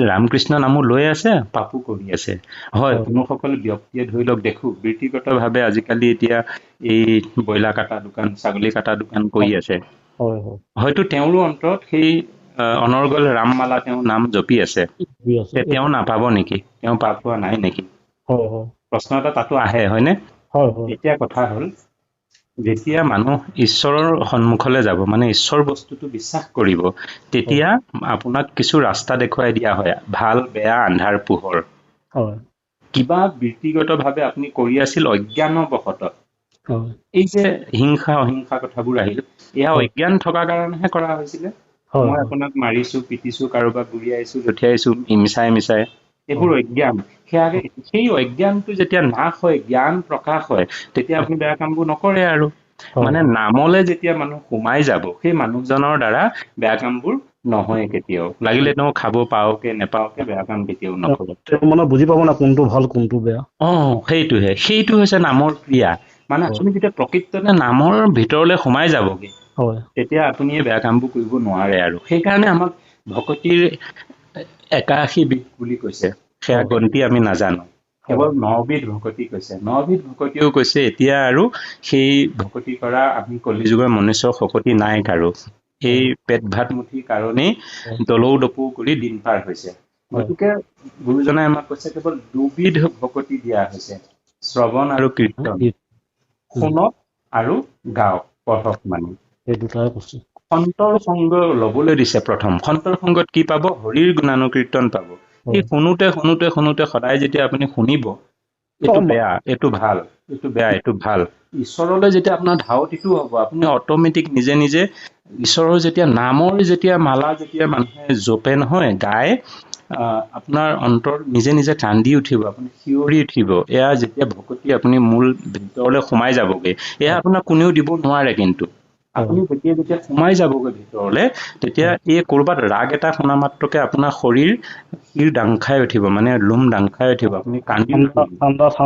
ৰামকৃষ্ণ নামো লৈ আছে, পাপো কৰি আছে। হয়, কোনো সকলো ব্যক্তিয়ে ধৰি লওক দেখো বৃত্তিগতভাৱে আজিকালি এতিয়া এই ব্ৰইলাৰ কাটা দোকান, ছাগলী কাটা দোকান কৰি আছে, হয়তো তেওঁৰো অন্তৰত সেই অনৰ্গল ৰামমালা তেওঁ নাম জপি আছে, তেওঁ নাপাব নেকি? তেওঁ পাপ হোৱা নাই নেকি? প্ৰশ্ন এটা তাতো আহে, হয়নে? এতিয়া কথা হ'ল, যেতিয়া মানুহ ঈশ্বৰৰ সন্মুখলৈ যাব, মানে ঈশ্বৰ বস্তুটো বিশ্বাস কৰিব, তেতিয়া আপোনাক কিছু ৰাস্তা দেখুৱাই দিয়া হয়, ভাল বেয়া আন্ধাৰ পোহৰ। কিবা বৃত্তিগতভাৱে আপুনি কৰি আছিল অজ্ঞানবশতঃ, এই যে হিংসা অহিংসা কথাবোৰ আহিল, এয়া অজ্ঞান থকা কাৰণেহে কৰা হৈছিলে। মই আপোনাক মাৰিছো, পিটিছো, কাৰোবাক গুৰিয়াইছো, জঠিয়াইছো মিছাই মিছাই, এইবোৰ অজ্ঞান। সেই অজ্ঞানটো যেতিয়া নাশ হয়, জ্ঞান প্ৰকাশ হয়, তেতিয়া আপুনি বেয়া কামবোৰ নকৰে আৰু। মানে নামলে যেতিয়া মানুহ সোমাই যাব, সেই মানুহজনৰ দ্বাৰা বেয়া কামবোৰ নহয় কেতিয়াও। লাগিলে তেওঁ খাব পাওকে নেপাওকে বেয়া কাম কেতিয়াও নকৰে, মানে বুজি পাব না কোনটো ভাল কোনটো বেয়া। সেইটোহে, সেইটো হৈছে নামৰ ক্ৰিয়া। মানে আপুনি যেতিয়া প্ৰকৃততে নামৰ ভিতৰলৈ সোমাই যাবগে, তেতিয়া আপুনি বেয়া কামবোৰ কৰিব নোৱাৰে আৰু। সেইকাৰণে আমাক ভকতিৰ ৮১ বিধ বুলি কৈছে, সেয়া গন্তি আমি নাজানো, কেৱল ৯ বিধ ভকতি কৈছে। ৯ বিধ ভকতিও কৈছে, এতিয়া আৰু সেই ভকতি কৰা আমি কলিযুগৰ মনুষ্যৰ শকতি নাই কাৰো। এই পেট ভাত মুঠিৰ কাৰণেই দলৌ দপৌ কৰি দিন পাৰ হৈছে। গতিকে গুৰুজনাই আমাক কৈছে কেৱল ২ বিধ ভকতি দিয়া হৈছে, শ্ৰৱণ আৰু কীৰ্তন, শুনক আৰু গাওক, পঢ়ক। মানে এই দুটাই কৈছে। সন্তৰ সংগ লবলৈ দিছে। প্ৰথম সন্তৰ সংগত কি পাব? হৰিৰ গুণানুকীৰ্তন পাব। এই শুনোতে শুনোতে শুনোতে সদায় যেতিয়া আপুনি শুনিব, এইটো বেয়া এইটো ভাল, এইটো বেয়া, এইটো ভাল। ঈশ্বৰলৈ যেতিয়া আপোনাৰ ধাউত ইটো হ'ব, আপুনি অট'মেটিক নিজে নিজে ঈশ্বৰৰ যেতিয়া নামৰ যেতিয়া মালা যেতিয়া মানুহে জপে নহয়, গায়, আপোনাৰ অন্তৰ নিজে নিজে কান্দি উঠিব, আপুনি শিয়ৰি উঠিব। এয়া যেতিয়া ভকতি আপুনি মূল ভিতৰলৈ সোমাই যাবগৈ, এয়া আপোনাক কোনেও দিব নোৱাৰে। কিন্তু আপুনি যেতিয়া সোমাই যাবগৈ ভিতৰলে, তেতিয়া এই ক'ৰবাত ৰাগ এটা শুনা মাত্ৰকে আপোনাৰ শৰীৰ শিৰ দাং খাই উঠিব, মানে লোম দাং খাই উঠিব, আপুনি কান্দি উঠিব।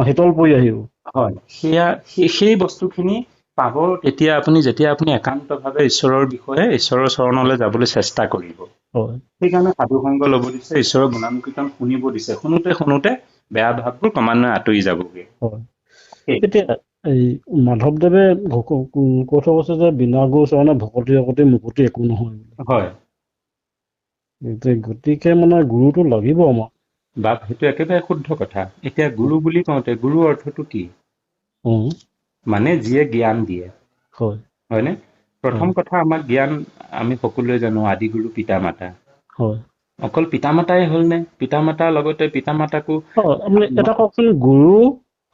শীতল পৰি আহিব। হয়, সেই বস্তুখিনি পাব তেতিয়া যেতিয়া আপুনি একান্তভাৱে ঈশ্বৰৰ বিষয়ে, ঈশ্বৰৰ চৰণলৈ যাবলৈ চেষ্টা কৰিব। সেইকাৰণে সাধুসংগ ল'ব দিছে, ঈশ্বৰৰ গুণানুকীৰ্তন শুনিব দিছে। শুনোতে বেয়া ভাৱবোৰ ক্ৰমান্বয়ে আঁতৰি যাবগৈ। এতিয়া এই মাধৱদেৱে কৈ থৈ গৈছে যে বিনা গুৰু চৰণে ভকতি ভকতি মুকতি একো নহয়। হয়, গতিকে মানে গুৰুটো লাগিব আমাক। বাপ, সেইটো একেবাৰে শুদ্ধ কথা। এতিয়া গুৰু বুলি কওঁতে গুৰু অৰ্থটো কি? মানে যিয়ে জ্ঞান দিয়ে, হয়নে? প্ৰথম কথা, আমাক জ্ঞান আমি সকলোৱে জানো, আদিগুৰু পিতা মাতা। অকল পিতা মাতাই হ'লনে? পিতা মাতাৰ লগতে পিতা মাতাকো আপুনি এটা কওকচোন, গুৰু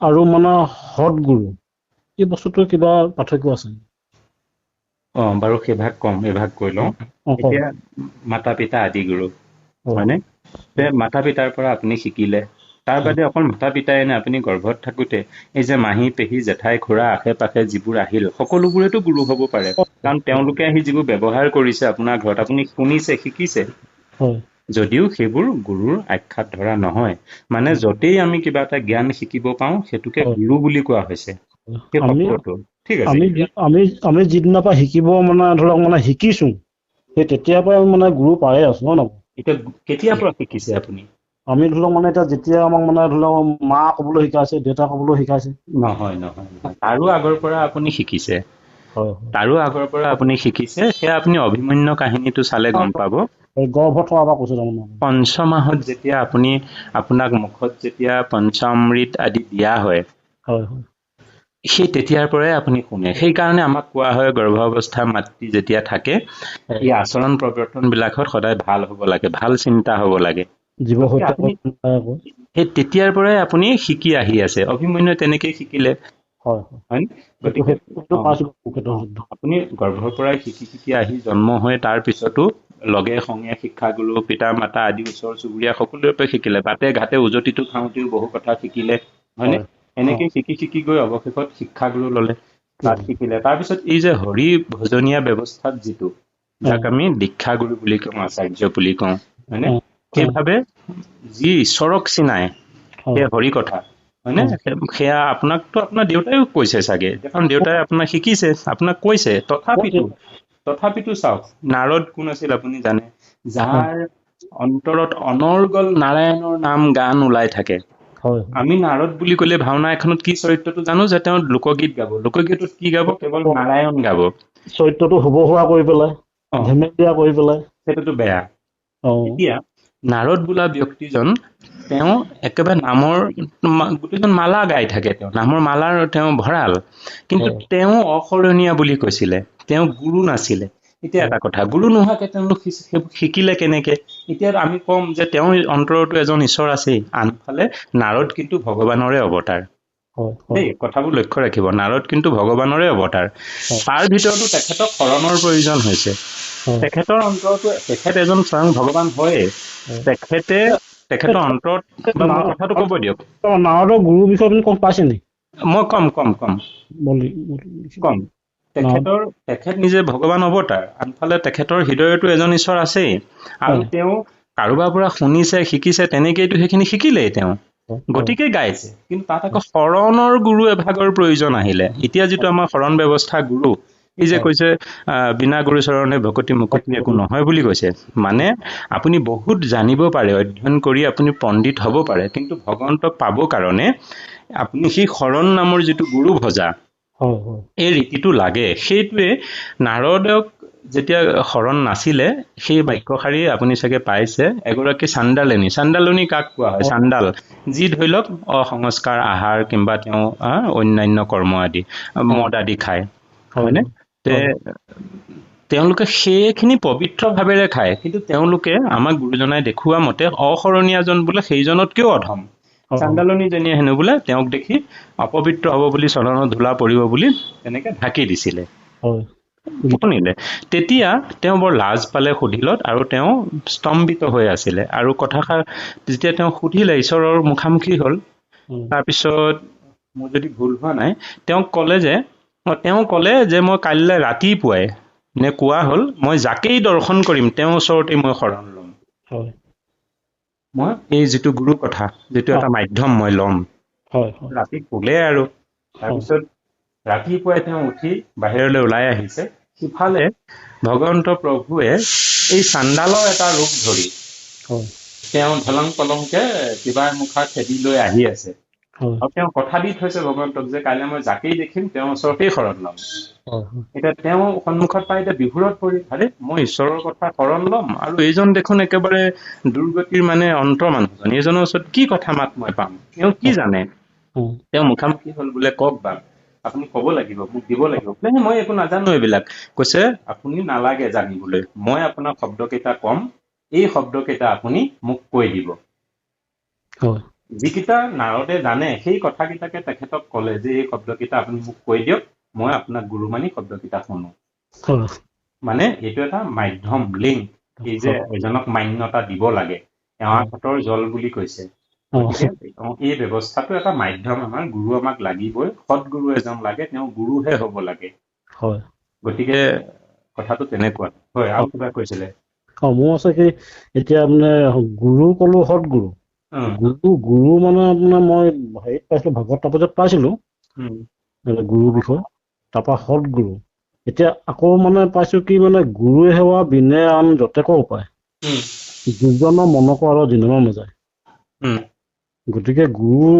আৰু মানে সৎগুৰু এই বস্তুটোৰ কিবা পাৰ্থক্য আছে? বাৰু সেইভাগ কম, এইভাগ কৈ লওঁ। এতিয়া মাতা পিতা আদি গুৰু, হয়নে? মাতা পিতাৰ পৰা আপুনি শিকিলে। তাৰ বাদে অকল মাতা পিতাই নে, আপুনি গৰ্ভত থাকোতে এই যে মাহী পেহী জেঠাই খুৰা আশে পাশে যিবোৰ আহিল, সকলোবোৰেতো গুৰু হ'ব পাৰে। কাৰণ তেওঁলোকে আহি যিবোৰ ব্যৱহাৰ কৰিছে আপোনাৰ ঘৰত, আপুনি শুনিছে, শিকিছে, যদিও সেইবোৰ গুৰুৰ আখ্যাত ধৰা নহয়। মানে য'তেই আমি কিবা এটা জ্ঞান শিকিব পাওঁ, সেইটোকে গুৰু বুলি কোৱা হৈছে। সেই শব্দটো ঠিক আছে। আমি যিদিনাৰ পৰা শিকিব মানে ধৰক মানে শিকিছো, সেই তেতিয়াৰ পৰাই মানে গুৰু পায়ে আছো, নহয়? এতিয়া কেতিয়াৰ পৰা শিকিছে আপুনি? আমি ধৰি লওক মানে এতিয়া যেতিয়া আমাক মানে ধৰি লওক মা ক'বলৈ শিকাইছে, দেউতা ক'বলৈ শিকাইছে। নহয়, তাৰো আগৰ পৰা আপুনি শিকিছে। তাৰো আগৰ পৰা আপুনি শিকিছে। সেয়া আপুনি অভিমন্যু কাহিনীটো চালে গম পাব। গৰ্ভত থকাৰ পৰা কৈছে তাৰমানে। পঞ্চমাহত যেতিয়া আপোনাক মুখত যেতিয়া পঞ্চামৃত আদি দিয়া হয়, সেই তেতিয়াৰ পৰাই আপুনি শুনে। সেইকাৰণে আমাক কোৱা হয়, গৰ্ভাৱস্থা মাতৃ যেতিয়া থাকে, এই আচৰণ প্ৰৱৰ্তন বিলাকত সদায় ভাল হ'ব লাগে, ভাল চিন্তা হ'ব লাগে। সেই তেতিয়াৰ পৰাই আপুনি শিকি আহি আছে। অভিমন্যু তেনেকেই শিকিলে, হয়। গতিকে আপুনি গৰ্ভৰ পৰাই শিকি আহি জন্ম হৈ তাৰ পিছতো লগে সংগে শিক্ষাগুৰু পিতা মাতা আদি ওচৰ চুবুৰীয়া সকলোৰে পৰা শিকিলে। বাটে ঘাটে উজতিটো খাওঁতেও বহু কথা শিকিলে, হয়নে? এনেকেই শিকি গৈ অৱশেষত শিক্ষাগুৰু ললে, তাত শিকিলে। তাৰপিছত এই যে হৰি ভজনীয়া ব্যৱস্থাত যিটো, যাক আমি দীক্ষাগুৰু বুলি কওঁ, আচাৰ্য বুলি কওঁ, হয়নে? সেইভাৱে যি ঈশ্বৰক চিনাই, সেই হৰি কথা, হয়নে? সেয়া আপোনাকতো আপোনাৰ দেউতাইও কৈছে চাগে, কাৰণ দেউতাই আপোনাক শিকিছে, আপোনাক কৈছে। তথাপিতো চাওক, নাৰদ কোন আছিল আপুনি জানে? যাৰ অন্তৰত অনৰ্গল নাৰায়ণৰ নাম গান ওলাই থাকে। আমি নাৰদ বুলি ক'লে ভাওনা এখনত কি চৰিত্ৰটো জানো, যে তেওঁ লোকগীত গাব। লোকগীতত কি গাব? কেৱল নাৰায়ণ গাব। চৰিত্ৰটো হুবহুৱা কৰি পেলাই, ধেমেলীয়া কৰি পেলাই, সেইটোতো বেয়া। এতিয়া নাৰদ বোলা ব্যক্তিজন, তেওঁ একেবাৰে নামৰ গোটেইখন মালা গাই থাকে, তেওঁ নামৰ মালাৰ তেওঁ ভঁৰাল। কিন্তু তেওঁ অসৰণীয়া বুলি কৈছিলে, তেওঁ গুৰু নাছিলে। এতিয়া এটা কথা, গুৰু নোহোৱাকে তেওঁলোক শিকিলে কেনেকে? এতিয়া আমি কম যে তেওঁৰ অন্তৰতো এজন ঈশ্বৰ আছেই। আনফালে নাৰদ কিন্তু ভগৱানৰে অৱতাৰ। দেই, কথাবোৰ লক্ষ্য ৰাখিব, নাৰদ কিন্তু ভগৱানৰে অৱতাৰ। তাৰ ভিতৰতো তেখেতক শৰণৰ প্ৰয়োজন হৈছে। তেখেতৰ অন্তৰতো, তেখেত এজন স্বয়ং ভগৱান হয়ে। তেখেতৰ অন্তৰত, মোৰ কথাটো ক'ব দিয়ক। নাৰদৰ গুৰুৰ বিষয়ে আপুনি কম পাইছে নেকি? মই কম। তেখেত নিজে ভগৱান অৱতাৰ। আনফালে তেখেতৰ হৃদয়তো এজন ঈশ্বৰ আছেই, আৰু তেওঁ কাৰোবাৰ পৰা শুনিছে, শিকিছে, তেনেকেইতো সেইখিনি শিকিলেই তেওঁ, গতিকে গাইছে। কিন্তু তাত আকৌ শৰণৰ গুৰু এভাগৰ প্ৰয়োজন আহিলে। এতিয়া যিটো আমাৰ শৰণ ব্যৱস্থা গুৰু, এই যে কৈছে বিনা গুৰু চৰণে ভকতি মুকতি একো নহয় বুলি কৈছে, মানে আপুনি বহুত জানিব পাৰে, অধ্যয়ন কৰি আপুনি পণ্ডিত হ'ব পাৰে, কিন্তু ভগৱন্তক পাব কাৰণে আপুনি সেই শৰণ নামৰ যিটো গুৰু ভজা, এই ৰীতিটো লাগে। সেইটোৱে নাৰদক যেতিয়া শৰণ নাছিলে, সেই বাক্যশাৰী আপুনি চাগে পাইছে, এগৰাকী চাণ্ডালনী কাক কোৱা হয়? চাণ্ডাল, যি ধৰি লওক অসংস্কাৰ আহাৰ কিংবা তেওঁ অন্যান্য কৰ্ম আদি, মদ আদি খায়, হয়নে? তেওঁলোকে সেইখিনি পবিত্ৰ ভাৱেৰে খায়, কিন্তু তেওঁলোকে আমাক গুৰুজনাই দেখুওৱা মতে অসৰণীয়াজন বোলে সেইজনতকেও অধম। চাণ্ডালনীজনীয়ে হেনো বোলে তেওঁক দেখি অপবিত্ৰ হ'ব বুলি, চৰণৰ ধূলা পৰিব বুলি তেনেকে ঢাকি দিছিলে। শুনিলে? তেতিয়া তেওঁ বৰ লাজ পালে সুধিলত, আৰু তেওঁ স্তম্ভিত হৈ আছিলে। আৰু কথাষাৰ যেতিয়া তেওঁ সুধিলে, ঈশ্বৰৰ মুখামুখি হ'ল, তাৰপিছত মোৰ যদি ভুল হোৱা নাই, তেওঁ ক'লে যে মই কাইলৈ ৰাতিপুৱাই কোৱা হ'ল, মই যাকেই দৰ্শন কৰিম তেওঁৰ ওচৰতে মই শৰণ ল'ম। মই এই যিটো গুৰু কথা, যিটো এটা মাধ্যম মই ল'ম। ৰাতি শুলে আৰু তাৰপিছত ৰাতিপুৱাই তেওঁ উঠি বাহিৰলৈ ওলাই আহিছে। সিফালে ভগৱন্ত প্ৰভুৱে এই চাণ্ডালৰ এটা ৰূপ ধৰি তেওঁ ধলং পলংকে কিবা মুখা খেদি লৈ আহি আছে। আৰু তেওঁ কথা দি থৈছে ভগৱন্তক যে কাইলৈ মই যাকেই দেখিম তেওঁৰ ওচৰতেই শৰণ ল'ম। এতিয়া তেওঁ সন্মুখত পাই এতিয়া বিভোৰত পৰি, আৰে মই ঈশ্বৰৰ কথা শৰণ ল'ম, আৰু এইজন দেখোন একেবাৰে দুৰ্গতিৰ অন্তৰ মানুহজন, এইজনৰ ওচৰত কি কথা মাত মই পাম, তেওঁ কি জানে? তেওঁ মুখামুখি হ'ল বোলে, কওক বা, আপুনি ক'ব লাগিব, মোক দিব লাগিব। বোলে মই একো নাজানো এইবিলাক। কৈছে আপুনি নালাগে জানিবলৈ, মই আপোনাক শব্দকেইটা ক'ম, এই শব্দকেইটা আপুনি মোক কৈ দিব। যিকেইটা নাৰদে জানে সেই কথাকেইটাকে তেখেতক ক'লে যে এই শব্দকেইটা আপুনি মোক কৈ দিয়ক, মই আপোনাক গুৰু মানি শব্দকেইটা শুনো। এইটো এটা মাধ্যম, লিংক। এই যে এজনক মান্যতা দিব লাগে, এৱাৰ হাতৰ জল বুলি কৈছে। গতিকে এই ব্যৱস্থাটো এটা মাধ্যম, আমাৰ গুৰু আমাক লাগিবই, সৎগুৰু এজন লাগে, তেওঁ গুৰুহে হ'ব লাগে। গতিকে কথাটো তেনেকুৱা। হয়, আৰু কিবা কৈছিলে? মোৰ আছে কি, এতিয়া গুৰু ক'লো, সৎগুৰু। গুৰু আপোনাৰ মই হেৰিত পাইছিলো, ভাগৱত তাপজত পাইছিলো গুৰুৰ বিষয়ে। তাৰপৰা সৎগুৰু এতিয়া আকৌ পাইছো কি, গুৰু সেৱা বিনে আন যতেক উপায়, দুজনৰ মনকো আৰু দিনৰ নাযায়। গতিকে গুৰু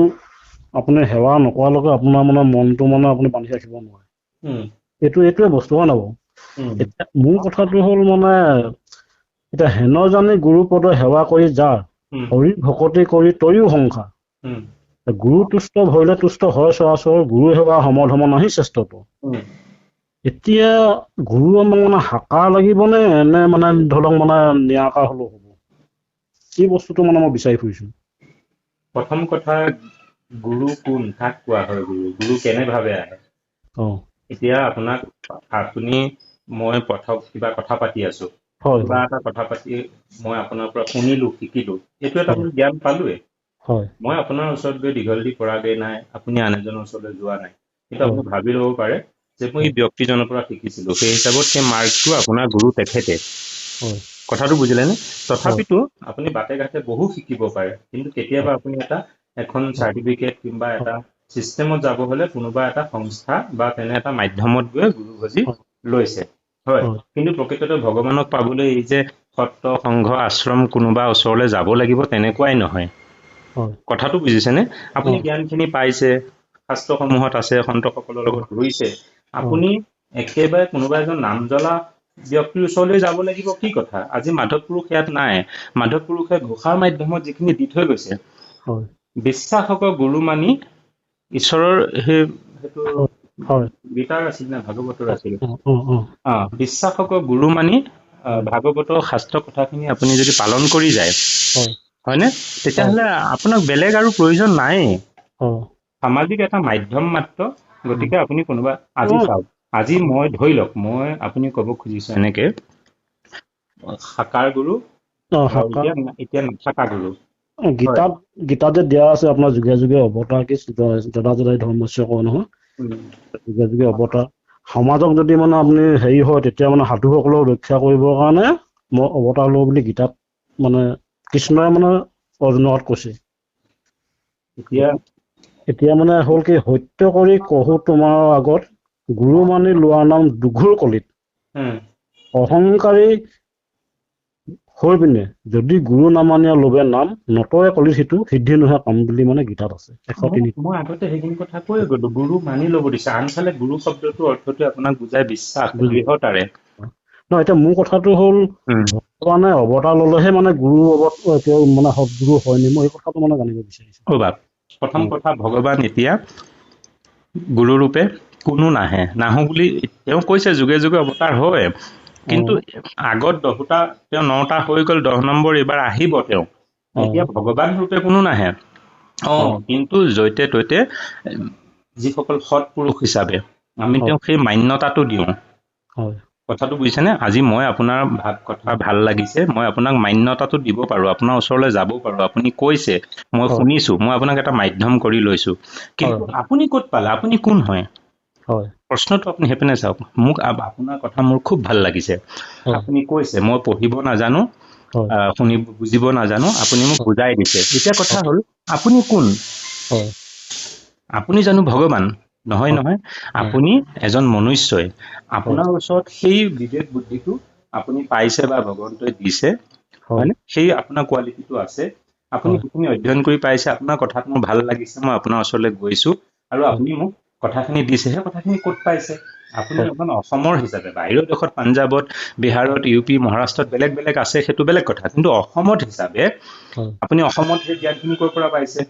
আপুনি সেৱা নকৰালৈকে আপোনাৰ মনটো আপুনি বান্ধি ৰাখিব নোৱাৰে। এইটোৱে বস্তু, হয় নাব? এতিয়া মোৰ কথাটো হ'ল এতিয়া হেন জানি গুৰু পদ সেৱা কৰি যাৰ, হৰি ভকতি কৰি তয়ো সংসাৰ। গুৰু তুষ্ট ভৰিলে তুষ্ট হয় চৰাচৰ, গুৰু সেৱা সমধৰ্ম নাহি শ্ৰেষ্ঠটো। এতিয়া গুৰু আমাক হাকাৰ লাগিবনে, নে ধৰক নিয়াকাৰ হলেও হ'ব? এই বস্তুটো মই বিচাৰি ফুৰিছো। প্ৰথম কথা, গুৰু কোন, কাক কোৱা হয় গুৰু? গুৰু কেনেভাৱে আহে? এতিয়া আপুনি মই প্ৰথম কিবা কথা পাতি আছো, কিবা এটা কথা পাতি মই আপোনাৰ পৰা শুনিলো, শিকিলো, এইটো এটা মই জ্ঞান পালোৱে। মই আপোনাৰ ওচৰত গৈ দীঘলতি পৰাগৈ নাই, আপুনি আন এজনৰ ওচৰলৈ যোৱা নাই। কিন্তু আপুনি ভাবি ল'ব পাৰে যে মই এই ব্যক্তিজনৰ পৰা শিকিছিলো, সেই হিচাপত সেই মাৰ্কটো আপোনাৰ গুৰু তেখেতে। কথাটো বুজিলেনে? তথাপিতো আপুনি বাটে ঘাটে বহু শিকিব পাৰে, কিন্তু কেতিয়াবা আপুনি এখন চাৰ্টিফিকেট কিংবা এটা চিষ্টেমত যাব হলে কোনোবা এটা সংস্থা বা তেনে এটা মাধ্যমত গৈ গুৰু ভজি লৈছে। হয়, কিন্তু প্ৰকৃততে ভগৱানক পাবলৈ এই যে সত্ৰ সংঘ আশ্ৰম কোনোবা ওচৰলৈ যাব লাগিব তেনেকুৱাই নহয়। কথাটো বুজিছেনে? আপুনি জ্ঞানখিনি পাইছে, শাস্ত্ৰসমূহত আছে, সন্তসকলৰ লগত ঘূৰিছে, আপুনি একেবাৰে কোনোবা এজন নাম জ্বলা ব্যক্তিৰ ওচৰলৈ যাব লাগিব কি কথা? আজি মাধৱ পুৰুষ ইয়াত নাই, মাধৱ পুৰুষে ঘোষাৰ মাধ্যমত যিখিনি দি থৈ গৈছে, বিশ্বাসক গুৰু মানি ঈশ্বৰৰ সেইটো গীতাৰ আছিল নে ভাগৱতৰ আছিল? বিশ্বাসক গুৰু মানি ভাগৱতৰ শাস্ত্ৰ কথাখিনি আপুনি যদি পালন কৰি যায়, হয়নে, তেতিয়াহ'লে আপোনাক বেলেগ আৰু প্ৰয়োজন নাই। সামাজিক এটা মাধ্যম মাত্ৰ। গতিকে আপুনি কোনোবা আজি চাওক, আজি মই ধৰি লওক, আপুনি ক'ব খুজিছে এনেকে সাকাৰ গুৰু, এতিয়া নাথাকা গুৰু। গীতাত যে দিয়া আছে আপোনাৰ যুগে যুগে অৱতাৰ কি জদা জদাই ধৰ্মস্য কয় নহয়, যুগে যুগে অৱতাৰ। সমাজক যদি আপুনি হেৰি হয়, তেতিয়া সাধুসকলক ৰক্ষা কৰিবৰ কাৰণে মই অৱতাৰ লওঁ বুলি গীতাত কৃষ্ণই অৰ্জুনত কৈছে। এতিয়া হ'ল কি, সত্য কৰি কহো তোমাৰ আগত, গুৰু মানি লোৱাৰ নাম দুঘোৰ কলিত। অহংকাৰী হৈ পিনে যদি গুৰু নামানীয়া লোভে নাম, নতৰে কলিত সিটো সিদ্ধি নোহোৱা কাম বুলি গীতাত আছে। মই আগতে সেইখিনি কথা কৈয়ে গলো, গুৰু মানি ল'ব দিছে। আনফালে গুৰু শব্দটোৰ অৰ্থটো আপোনাক বুজাই বিশ্বাস, দৃঢ়তাৰে। এতিয়া মোৰ কথাটো হ'ল, ভগৱানে অৱতাৰ ললেহে গুৰু সৎগুৰু হয় নি, মই এই কথাটো জানিব বিচাৰিছো। প্ৰথম কথা, ভগৱান এতিয়া গুৰু ৰূপে কোনো নাহো বুলি তেওঁ কৈছে, যুগে যুগে অৱতাৰ হয়, কিন্তু আগত 10টা, তেওঁ 9টা হৈ গ'ল, 10 নম্বৰ এইবাৰ আহিব তেওঁ। এতিয়া ভগৱান ৰূপে কোনো নাহে, কিন্তু জৈতে তৈতে যিসকল সৎ পুৰুষ হিচাপে আমি তেওঁক সেই মান্যতাটো দিওঁ। কথাটো বুজিছেনে? আজি মই আপোনাৰ কথা ভাল লাগিছে, মই আপোনাক মান্যতাটো দিব পাৰোঁ, আপোনাৰ ওচৰলৈ যাব পাৰোঁ, আপুনি কৈছে, মই শুনিছোঁ, মই আপোনাক এটা মাধ্যম কৰি লৈছোঁ। কিন্তু আপুনি ক'ত পালে? আপুনি কোন হয়? প্ৰশ্নটো আপুনি সেইপিনে চাওক। মোক আপোনাৰ কথা মোৰ খুব ভাল লাগিছে, আপুনি কৈছে, মই পঢ়িব নাজানো, বুজিব নাজানো, আপুনি মোক বুজাই দিছে। এতিয়া কথা হ'ল আপুনি কোন? আপুনি জানো ভগৱান? নহয় নহয়, আপুনি এজন মনুষ্যই। আপোনাৰ ওচৰত সেই বিবেক বুদ্ধিটো আপুনি পাইছে বা ভগৱন্তই দিছে, হয়নে? সেই আপোনাৰ কোৱালিটিটো আছে। আপুনি যিখিনি অধ্যয়ন কৰি পাইছে, আপোনাৰ কথাত মোৰ ভাল লাগিছে, মই আপোনাৰ ওচৰলৈ গৈছো আৰু আপুনি মোক কথাখিনি দিছে। সেই কথাখিনি ক'ত পাইছে? আপুনি এখন অসমৰ হিচাপে, বাহিৰৰ দেশত পাঞ্জাৱত, বিহাৰত, ইউ পি, মহাৰাষ্ট্ৰত বেলেগ বেলেগ আছে, সেইটো বেলেগ কথা। কিন্তু অসমত হিচাপে আপুনি অসমত সেই জ্ঞানখিনি ক'ৰ পৰা পাইছে?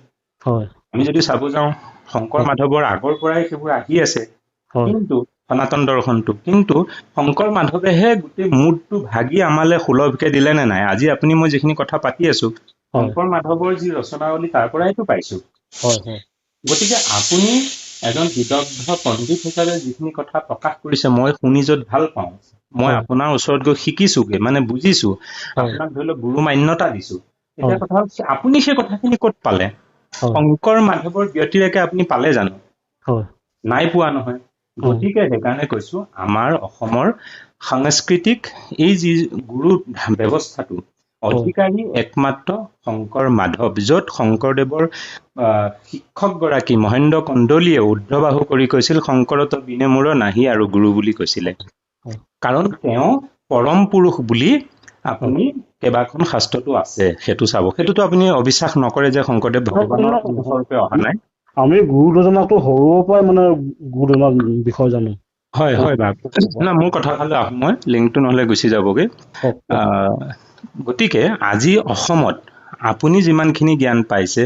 আমি যদি চাব যাওঁ, শংকৰ মাধৱৰ আগৰ পৰাই সেইবোৰ আহি আছে, কিন্তু সনাতন দৰ্শনটো, কিন্তু শংকৰ মাধৱেহে গোটেই মুডটো ভাগি আমালে সুলভকে দিলে নে নাই? আজি আপুনি মই যিখিনি কথা পাতি আছো, শংকৰ মাধৱৰ যি ৰচনাৱলী তাৰ পৰাইতো পাইছো। গতিকে আপুনি এজন বিদগ্ধ পণ্ডিত হিচাপে যিখিনি কথা প্ৰকাশ কৰিছে, মই শুনি য'ত ভাল পাওঁ, মই আপোনাৰ ওচৰত গৈ শিকিছোগে, মানে বুজিছো, আপোনাক ধৰি লওক গুৰু মান্যতা দিছো। এতিয়া কথা হ'ল আপুনি সেই কথাখিনি ক'ত পালে? শংকৰ মাধৱৰ ব্যতিৰেকে আপুনি পালে জানো? নাই পোৱা নহয়। গতিকে সেইকাৰণে কৈছো, আমাৰ অসমৰ সাংস্কৃতিক এই যি গুৰু ব্যৱস্থাটো অধিকাৰী একমাত্ৰ শংকৰ মাধৱ, য'ত শংকৰদেৱৰ শিক্ষকগৰাকী মহেন্দ্ৰ কন্দলীয়ে ঊৰ্ধবাহু কৰি কৈছিল, শংকৰত বিনে মূৰ নাহি আৰু গুৰু বুলি কৈছিলে। কাৰণ তেওঁ পৰম পুৰুষ বুলি আপুনি কেইবাখন শাস্ত্ৰতো আছে, সেইটো চাব। সেইটোতো আপুনি অবিশ্বাস নকৰে যে শংকৰদেৱ ভগৱানৰ অংশৰূপে অহা নাই। আমি গুৰুজনাকতো সৰুৰ পৰাই মানে গুৰুজনাৰ বিষয় জানো। হয় হয় বাপ, না মোৰ কথা ফালে আহোঁ, মই লিংকটো নহলে গুচি যাবগে। গতিকে আজি অসমত আপুনি যিমানখিনি জ্ঞান পাইছে,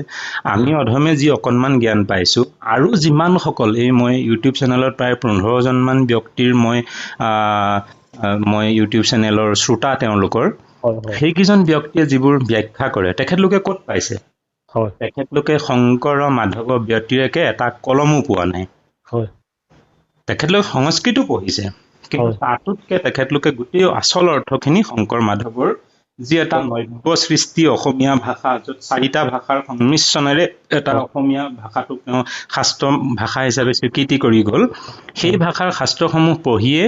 আমি অধমে যি অকণমান জ্ঞান পাইছো, আৰু যিমানসকল এই মই ইউটিউব চেনেলত প্ৰায় 15জনমান ব্যক্তিৰ মই ইউটিউব চেনেলৰ শ্ৰোতা তেওঁলোকৰ, সেইকেইজন ব্যক্তিয়ে যিবোৰ ব্যাখ্যা কৰে, তেখেতলোকে ক'ত পাইছে? তেখেতলোকে শংকৰ মাধৱ ব্যতিৰেকে এটা কলমো পোৱা নাই। তেখেতলোকে সংস্কৃতো পঢ়িছে, কিন্তু তাতোতকে তেখেতলোকে গোটেই আচল অৰ্থখিনি শংকৰ মাধৱৰ যি এটা নব্য সৃষ্টি অসমীয়া ভাষা, য'ত 4টা ভাষাৰ সংমিশ্ৰণেৰে এটা অসমীয়া ভাষাটোক তেওঁ শাস্ত্ৰ ভাষা হিচাপে স্বীকৃতি কৰি গ'ল, সেই ভাষাৰ শাস্ত্ৰসমূহ পঢ়িয়ে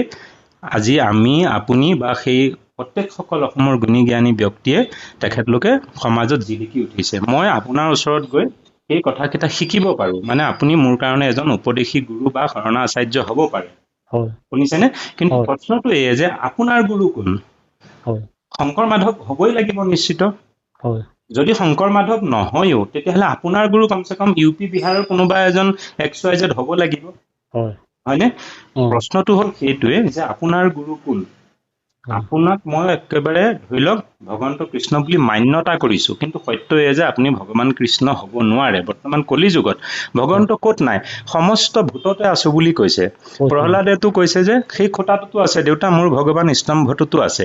আজি আমি, আপুনি বা সেই প্ৰত্যেকসকল অসমৰ গুণী জ্ঞানী ব্যক্তিয়ে তেখেতলোকে সমাজত জিলিকি উঠিছে। মই আপোনাৰ ওচৰত গৈ সেই কথাকেইটা শিকিব পাৰো, মানে আপুনি মোৰ কাৰণে এজন উপদেশী গুৰু বা শৰণা আচাৰ্য হ'ব পাৰে, শুনিছেনে? কিন্তু প্ৰশ্নটো এয়ে যে আপোনাৰ গুৰু কোন? শংকৰ মাধৱ হবই লাগিব নিশ্চিত। যদি শংকৰ মাধৱ নহয়ও, তেতিয়াহ'লে আপোনাৰ গুৰু কমচে কম ইউ পি বিহাৰৰ কোনোবা এজন XYZ হ'ব লাগিব, হয়নে? প্ৰশ্নটো হ'ল সেইটোৱে যে আপোনাৰ গুৰু কোন? আপোনাক মই একেবাৰে ধৰি লওক ভগৱন্ত কৃষ্ণ বুলি মান্যতা কৰিছো, কিন্তু সত্য এয়ে যে আপুনি ভগৱান কৃষ্ণ হ'ব নোৱাৰে। বৰ্তমান কলি যুগত ভগৱন্ত ক'ত নাই? সমস্ত ভূততে আছো বুলি কৈছে। প্ৰহ্লাদেতো কৈছে যে সেই খোটাটোতো আছে, দেউতা মোৰ ভগৱান স্তম্ভটোতো আছে।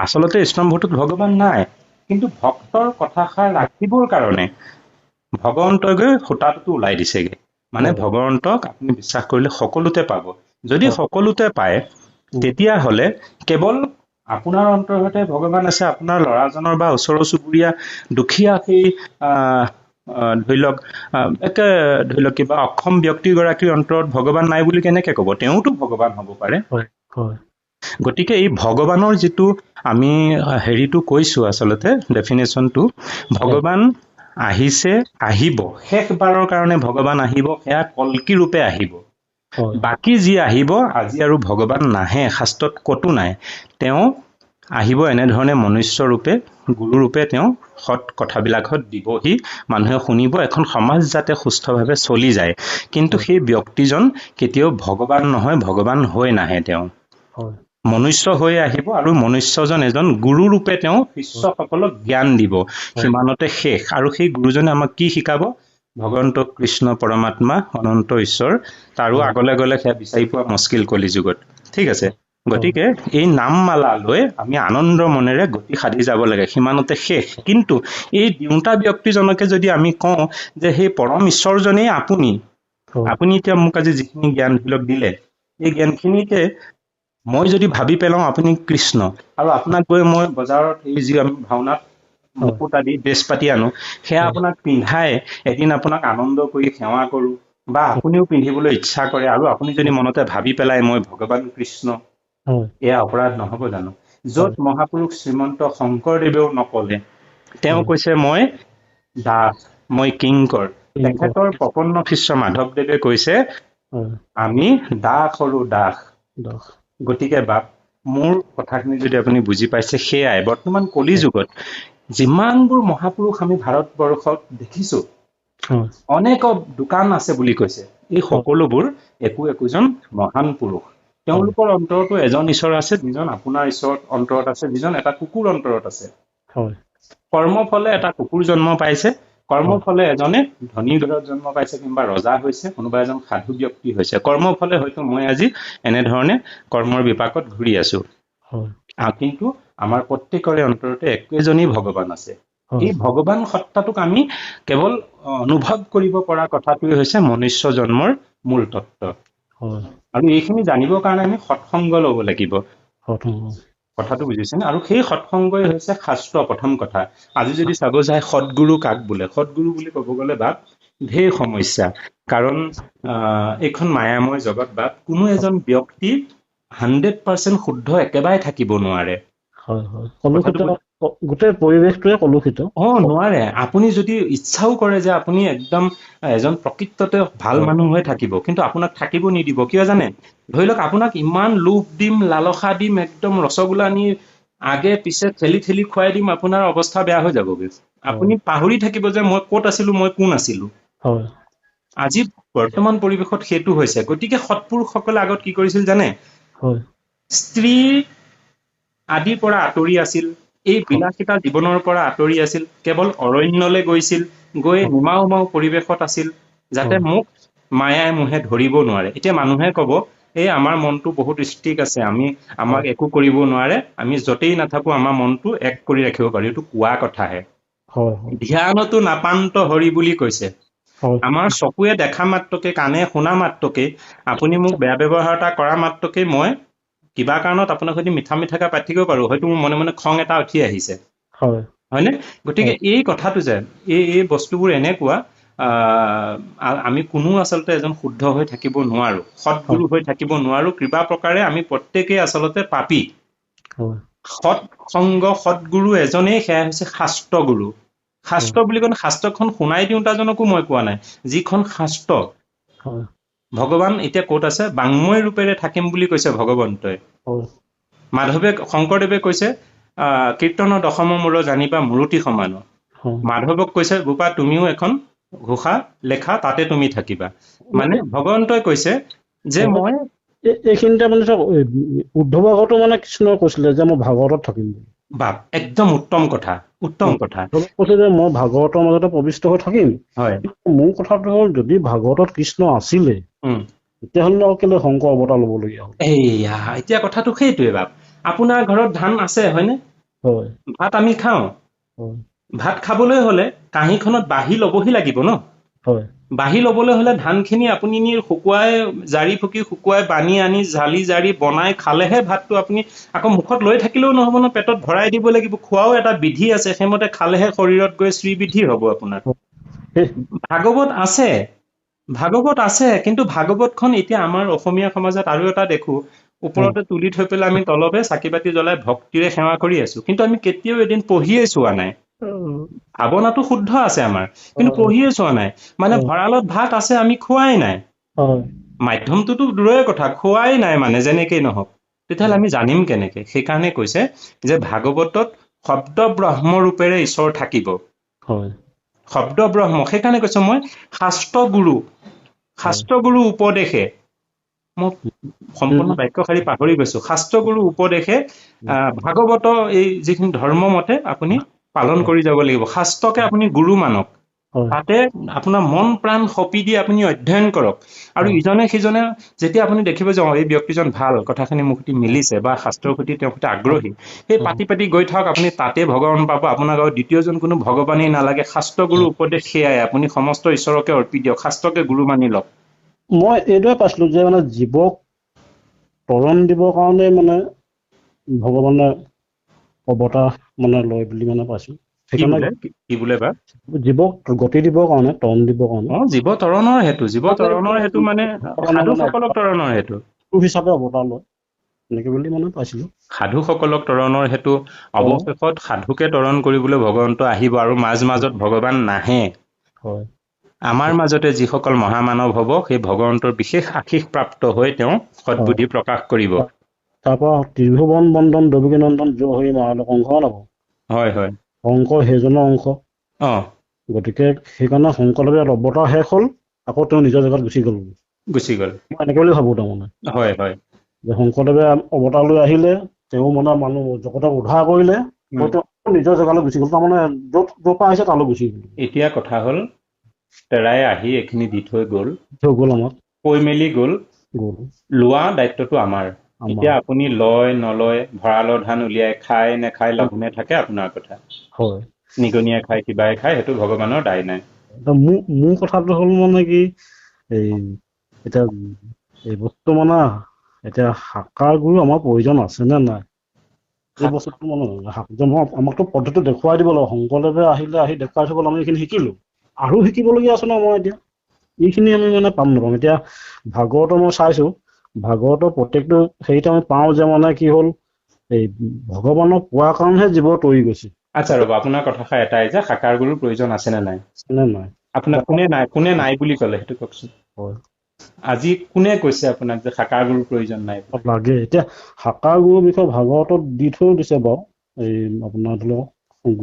আচলতে স্তম্ভটোত ভগৱান নাই, কিন্তু ভক্তৰ কথাষাৰ ৰাখিবৰ কাৰণে ভগৱন্তই গৈ খোটাটোতো ওলাই দিছেগে। মানে ভগৱন্তক আপুনি বিশ্বাস কৰিলে সকলোতে পাব। যদি সকলোতে পায়, তেতিয়াহ'লে কেৱল আপোনাৰ অন্তৰ্গতে ভগৱান আছে, আপোনাৰ ল'ৰাজনৰ বা ওচৰ চুবুৰীয়া দুখীয়া সেই ধৰি লওক কিবা অক্ষম ব্যক্তিগৰাকীৰ অন্তৰত ভগৱান নাই বুলি কেনেকে ক'ব? তেওঁতো ভগৱান হ'ব পাৰে। গতিকে এই ভগৱানৰ যিটো আমি হেৰিটো কৈছো, আচলতে ডেফিনেশ্যনটো, ভগৱান আহিছে, আহিব, শেষবাৰৰ কাৰণে ভগৱান আহিব, সেয়া কল্কি ৰূপে আহিব। বাকী যি আহিব, আজি আৰু ভগৱান নাহে, শাস্ত্ৰত ক'তো নাই। তেওঁ আহিব এনেধৰণে মনুষ্য ৰূপে, গুৰু ৰূপে তেওঁ সৎ কথাবিলাকত দিবহি, মানুহে শুনিব, এখন সমাজ যাতে সুস্থভাৱে চলি যায়। কিন্তু সেই ব্যক্তিজন কেতিয়াও ভগৱান নহয়, ভগৱান হৈ নাহে। তেওঁ মনুষ্য হৈ আহিব, আৰু মনুষ্যজন এজন গুৰু ৰূপে তেওঁ শিষ্যসকলক জ্ঞান দিব, সিমানতে শেষ। আৰু সেই গুৰুজনে আমাক কি শিকাব? ভগৱন্ত কৃষ্ণ পৰমাত্মা অনন্ত ঈশ্বৰ, তাৰো আগলে গলে সেয়া বিচাৰি পোৱা মুস্কিল কলি যুগত। ঠিক আছে, গতিকে এই নামমালা লৈ আমি আনন্দ মনেৰে গতি সাধি যাব লাগে, সিমানতে শেষ। কিন্তু এই দিওঁতা ব্যক্তিজনকে যদি আমি কওঁ যে সেই পৰম ঈশ্বৰজনেই আপুনি এতিয়া মোক আজি যিখিনি জ্ঞান বিলাক দিলে, এই জ্ঞানখিনিতে মই যদি ভাবি পেলাওঁ আপুনি কৃষ্ণ, আৰু আপোনাক গৈ মই বজাৰত এই যি আমি ভাওনাত মুকুট আদি ড্ৰেছ পাতি আনো, সেয়া আপোনাক পিন্ধাই এদিন আপোনাক আনন্দ কৰি সেৱা কৰো, বা আপুনিও পিন্ধিবলৈ ইচ্ছা কৰে, আৰু আপুনি যদি মনতে ভাবি পেলাই মই ভগৱান কৃষ্ণ, এয়া অপৰাধ নহব জানো? য'ত মহাপুৰুষ শ্ৰীমন্ত শংকৰদেৱেও নকলে, তেওঁ কৈছে মই দাস, মই কিংকৰ। তেখেতৰ প্ৰপন্ন শিষ্য মাধৱদেৱে কৈছে আমি দাস আৰু দাস। গতিকে বাপ, মোৰ কথাখিনি যদি আপুনি বুজি পাইছে, সেয়াই বৰ্তমান কলি যুগত যিমানবোৰ মহাপুৰুষ আমি ভাৰতবৰ্ষত দেখিছো, অনেক দোকান আছে বুলি কৈছে, এই সকলোবোৰ একোজন মহান পুৰুষ। তেওঁলোকৰ অন্তৰতো এজন ঈশ্বৰ আছে, যিজন আপোনাৰ ঈশ্বৰৰ অন্তৰত আছে, যিজন এটা কুকুৰ অন্তৰত আছে। কৰ্মফলে এটা কুকুৰ জন্ম পাইছে, কৰ্মফলে এজনে ধনী ঘৰত জন্ম পাইছে, কিংবা ৰজা হৈছে, কোনোবা এজন সাধু ব্যক্তি হৈছে। কৰ্মফলে হয়তো মই আজি এনেধৰণে কৰ্মৰ বিপাকত ঘূৰি আছো, কিন্তু আমাৰ প্ৰত্যেকৰে অন্তৰতে একেজনেই ভগৱান আছে। এই ভগৱান সত্তাটোক আমি কেৱল অনুভৱ কৰিব পৰা কথাটোৱে হৈছে মনুষ্য জন্মৰ মূল তত্ত্ব। আৰু এইখিনি জানিবৰ কাৰণে আমি সৎসংগ ল'ব লাগিব। কথাটো বুজিছেনে? আৰু সেই সৎসংগই হৈছে শাস্ত্ৰ। প্ৰথম কথা, আজি যদি চাব যায় সৎগুৰু কাক বোলে, সৎগুৰু বুলি ক'ব গ'লে বাপ ঢেৰ সমস্যা। কাৰণ এইখন মায়াময় জগত বাপ, কোনো এজন ব্যক্তি 100% শুদ্ধ একেবাৰে থাকিব নোৱাৰে। গোটেই পৰিৱেশটোৱে কলুষিত। নোৱাৰে। আপুনি যদি ইচ্ছাও কৰে যে আপুনি একদম এজন প্ৰকৃততে ভাল মানুহ হৈ থাকিব, কিন্তু আপোনাক থাকিব নিদিব। কিয় জানে? ধৰি লওক আপোনাক ইমান লোভ দিম, লালসা দিম, একদম ৰসগোল্লা নি আগে পিছে ঠেলি ঠেলি খুৱাই দিম, আপোনাৰ অৱস্থা বেয়া হৈ যাবগৈ। আপুনি পাহৰি থাকিব যে মই ক'ত আছিলো, মই কোন আছিলো। আজি বৰ্তমান পৰিৱেশত সেইটো হৈছে। গতিকে সৎপুৰুষসকলে আগত কি কৰিছিল জানে? স্ত্ৰী আদিৰ পৰা আঁতৰি আছিল, এই বিলাসিতা জীৱনৰ পৰা আঁতৰি আছিল, কেৱল অৰণ্যলৈ গৈছিল, গৈ নিমাও মাও পৰিৱেশত আছিল, যাতে মোক মায়াই মোহে ধৰিব নোৱাৰে। এতিয়া মানুহে কব, এই আমাৰ মনটো বহুত ষ্ট্ৰিক আছে, আমাক একো কৰিব নোৱাৰে, আমি য'তেই নাথাকো আমাৰ মনটো এক কৰি ৰাখিব পাৰি। এইটো কোৱা কথাহে। ধ্যানতো নাপান্ত হৰি বুলি কৈছে। আমাৰ চকুৱে দেখা মাত্ৰকে, কাণে শুনা মাত্ৰকে, আপুনি মোক বেয়া ব্যৱহাৰ এটা কৰা মাত্ৰকে মই কিবা কাৰণত আপোনাৰ সৈতে মিঠা মিঠাকে পাতি থাকিব পাৰো, হয়তো মোৰ মনে মনে খং এটা উঠি আহিছে, হয়নে? গতিকে এই কথাটো যে এই বস্তুবোৰ এনেকুৱা, আমি কোনো আচলতে এজন শুদ্ধ হৈ থাকিব নোৱাৰো, সৎগুৰু হৈ থাকিব নোৱাৰো। কৃপা প্ৰকাৰে আমি প্ৰত্যেকেই আচলতে পাপী। সৎসংগ সৎগুৰু এজনেই, সেয়া হৈছে শাস্ত্ৰ গুৰু। শাস্ত্ৰ বুলি ক'লে শাস্ত্ৰখন শুনাই দিওঁতাজনকো মই কোৱা নাই, যিখন শাস্ত্ৰ ভগৱান এতিয়া ক'ত আছে? বাংময় ৰূপেৰে থাকিম বুলি কৈছে ভগৱন্তই। শংকৰদেৱে কৈছে কীৰ্তনৰ দশম মূৰ জানিবা মূৰ্তি সমান। মাধৱক কৈছে গোপা তুমিও এখন ঘোষা লেখা, তাতে তুমি থাকিবা। মানে ভগৱন্তই কৈছে যে মই এইখিনিতে মানে উদ্ধৱতো মানে কৃষ্ণই কৈছিলে যে মই ভাগৱতত থাকিম। বাপ একদম উত্তম কথা, উত্তম কথা। কৈছে যে মই ভাগৱতৰ মাজতে প্ৰবিষ্ট হৈ থাকিম। মোৰ কথাটো হ'ল, যদি ভাগৱতত কৃষ্ণ আছিলে, তেতিয়াহ'লে কেলে শংকৰ অৱতাৰ ল'বলগীয়া হ'ল? এইয়া এতিয়া কথাটো সেইটোৱে বাপ। আপোনাৰ ঘৰত ধান আছে, হয়নে? ভাত আমি খাওঁ। ভাত খাবলৈ হলে কাঁহীখনত বাঢ়ি ল'বহি লাগিব ন? বাঢ়ি ল'বলৈ হলে ধানখিনি আপুনি নি শুকুৱাই, জাৰি ফুকি শুকুৱাই বানি আনি জালি জাৰি বনাই খালেহে ভাতটো আপুনি আকৌ মুখত লৈ থাকিলেও নহব ন, পেটত ভৰাই দিব লাগিব। খোৱাও এটা বিধি আছে, সেইমতে খালেহে শৰীৰত গৈ শ্ৰীবৃদ্ধি হব আপোনাৰ। ভাগৱত আছে, কিন্তু ভাগৱতখন এতিয়া আমাৰ অসমীয়া সমাজত আৰু এটা দেখো, ওপৰতে তুলি থৈ পেলাই আমি তলতে চাকি বাতি জ্বলাই ভক্তিৰে সেৱা কৰি আছো, কিন্তু আমি কেতিয়াও এদিন পঢ়িয়ে চোৱা নাই। ভাৱনাটো শুদ্ধ আছে আমাৰ, কিন্তু পঢ়িয়ে চোৱা নাই। মানে ভঁৰালত ভাত আছে, আমি খোৱাই নাই। মাধ্যমটোতো দূৰৰে কথা, খোৱাই নাই মানে যেনেকেই নহওক। তেতিয়াহ'লে আমি জানিম কেনেকে? সেইকাৰণে কৈছে যে ভাগৱতত শব্দ ব্ৰহ্ম ৰূপেৰে ঈশ্বৰ থাকিব। শব্দ ব্ৰহ্ম, সেইকাৰণে কৈছো মই শাস্ত্ৰগুৰু উপদেশে, মই সম্পূৰ্ণ বাক্যশাৰী পাহৰি গৈছো, শাস্ত্ৰগুৰু উপদেশে ভাগৱত এই যিখিনি ধৰ্ম মতে আপুনি পালন কৰি যাব লাগিব। শাস্ত্ৰকে আপুনি গুৰু মানক। তাতে আপোনাৰ মন প্ৰাণ সপি দি আপুনি অধ্যয়ন কৰক আৰু ইজনে সিজনে যেতিয়া আপুনি দেখিব যে এই ব্যক্তিজন ভাল, কথাখিনি মোৰ সৈতে মিলিছে বা শাস্ত্ৰৰ প্ৰতি তেওঁৰ সৈতে আগ্ৰহী, সেই পাতি পাতি গৈ থাকক, আপুনি তাতে ভগৱান পাব। আপোনাক আৰু দ্বিতীয়জন কোনো ভগৱানেই নালাগে। শাস্ত্ৰগুৰু উপদেশ সেয়াই, আপুনি সমস্ত ঈশ্বৰকে অৰ্পি দিয়ক, শাস্ত্ৰকে গুৰু মানি লওক। মই এইটোৱে পাইছিলো যে মানে জীৱক তৰণ দিবৰ কাৰণে মানে ভগৱানে অৱতাৰ মানে লয় বুলি মানে পাইছো। কি বোলে বা জীৱক গতি দিবৰ কাৰণে, তৰণ দিবৰ কাৰণে। জীৱ তৰণৰ হেতু মানে সাধুসকলক তৰণৰ হেতু হিচাপে অৱতাৰ লয় এনেকে বুলি মানে পাইছিলো। সাধুসকলক তৰণৰ হেতু অৱশেষত সাধুকে তৰণ কৰিবলৈ ভগৱন্ত আহিব আৰু মাজত ভগৱান নাহে। আমাৰ মাজতে যিসকল মহামানৱ হ'ব, সেই ভগৱন্তৰ বিশেষ আশীষ প্ৰাপ্ত হৈ তেওঁ সৎবুদ্ধি প্ৰকাশ কৰিব। তাৰপৰা ত্ৰিভুৱন বন্দন দেৱকী নন্দন জয় হৈ মহালোক অংশ নাব। হয় হয়, শংকৰ সেইজনৰ অংশ। গতিকে সেইকাৰণে শংকৰদেৱে অৱতাৰ শেষ হ'ল, আকৌ তেওঁ নিজৰ জেগাত গুচি গ'ল। মই এনেকে বুলি ভাবো তাৰমানে। হয় হয়, যে শংকৰদেৱে অৱতাৰ লৈ আহিলে, তেওঁ মানে মানুহ জগতক উদ্ধাৰ কৰিলে, নিজৰ জেগালৈ গুচি গ'ল। তাৰমানে য'ৰ পৰা আহিছে তালৈ গুচি গ'ল। এতিয়া কথা হ'ল, তেৰাই আহি এইখিনি দি থৈ গ'ল আমাক, কৈ মেলি গ'ল, লোৱা দায়িত্বটো আমাৰ। এতিয়া আপুনি লয় নলয়, ভঁৰালৰ ধান উলিয়াই খাই নেখায়, লঘোণে থাকে, আপোনাৰ কথা। নিগনিয়ে খায়, কিবাই খায়, সেইটো ভগৱানৰ দায় নাই। মোৰ কথাটো হ'ল মানে কি, এতিয়া এই বস্তু মানে এতিয়া সাকাৰ গুৰু আমাৰ প্ৰয়োজন আছে নে নাই, এই বস্তুটো মানে আমাকতো পদ্ধতি দেখুৱাই দিব লাগিব। শংকৰদেৱে আহি দেখুৱাই থৈ গ'ল, আমি এইখিনি শিকিলো, আৰু শিকিবলগীয়া আছে ন। মই এতিয়া এইখিনি আমি মানে পাম নাপাম। এতিয়া ভাগৱতৰ মই চাইছো, ভাগৱতৰ প্ৰত্যেকটো হেৰিতে আমি পাওঁ যে মানে কি হ'ল, এই ভগৱানক পোৱাৰ কাৰণেহে জীৱ তৰি গৈছে। আচ্ছা ৰ'ব, আপোনাৰ কথাষাৰ এটাই যে সাকাৰ গুৰুৰ প্ৰয়োজন আছে নে নাই? আপোনাক কোনে নাই বুলি ক'লে সেইটো কওকচোন। আজি কোনে কৈছে আপোনাক যে সাকাৰ গুৰুৰ প্ৰয়োজন নাই? লাগে। এতিয়া সাকাৰ গুৰুৰ বিষয়ে ভাগৱতত দি থৈ দিছে বাৰু, এই আপোনাৰ ধৰি লওক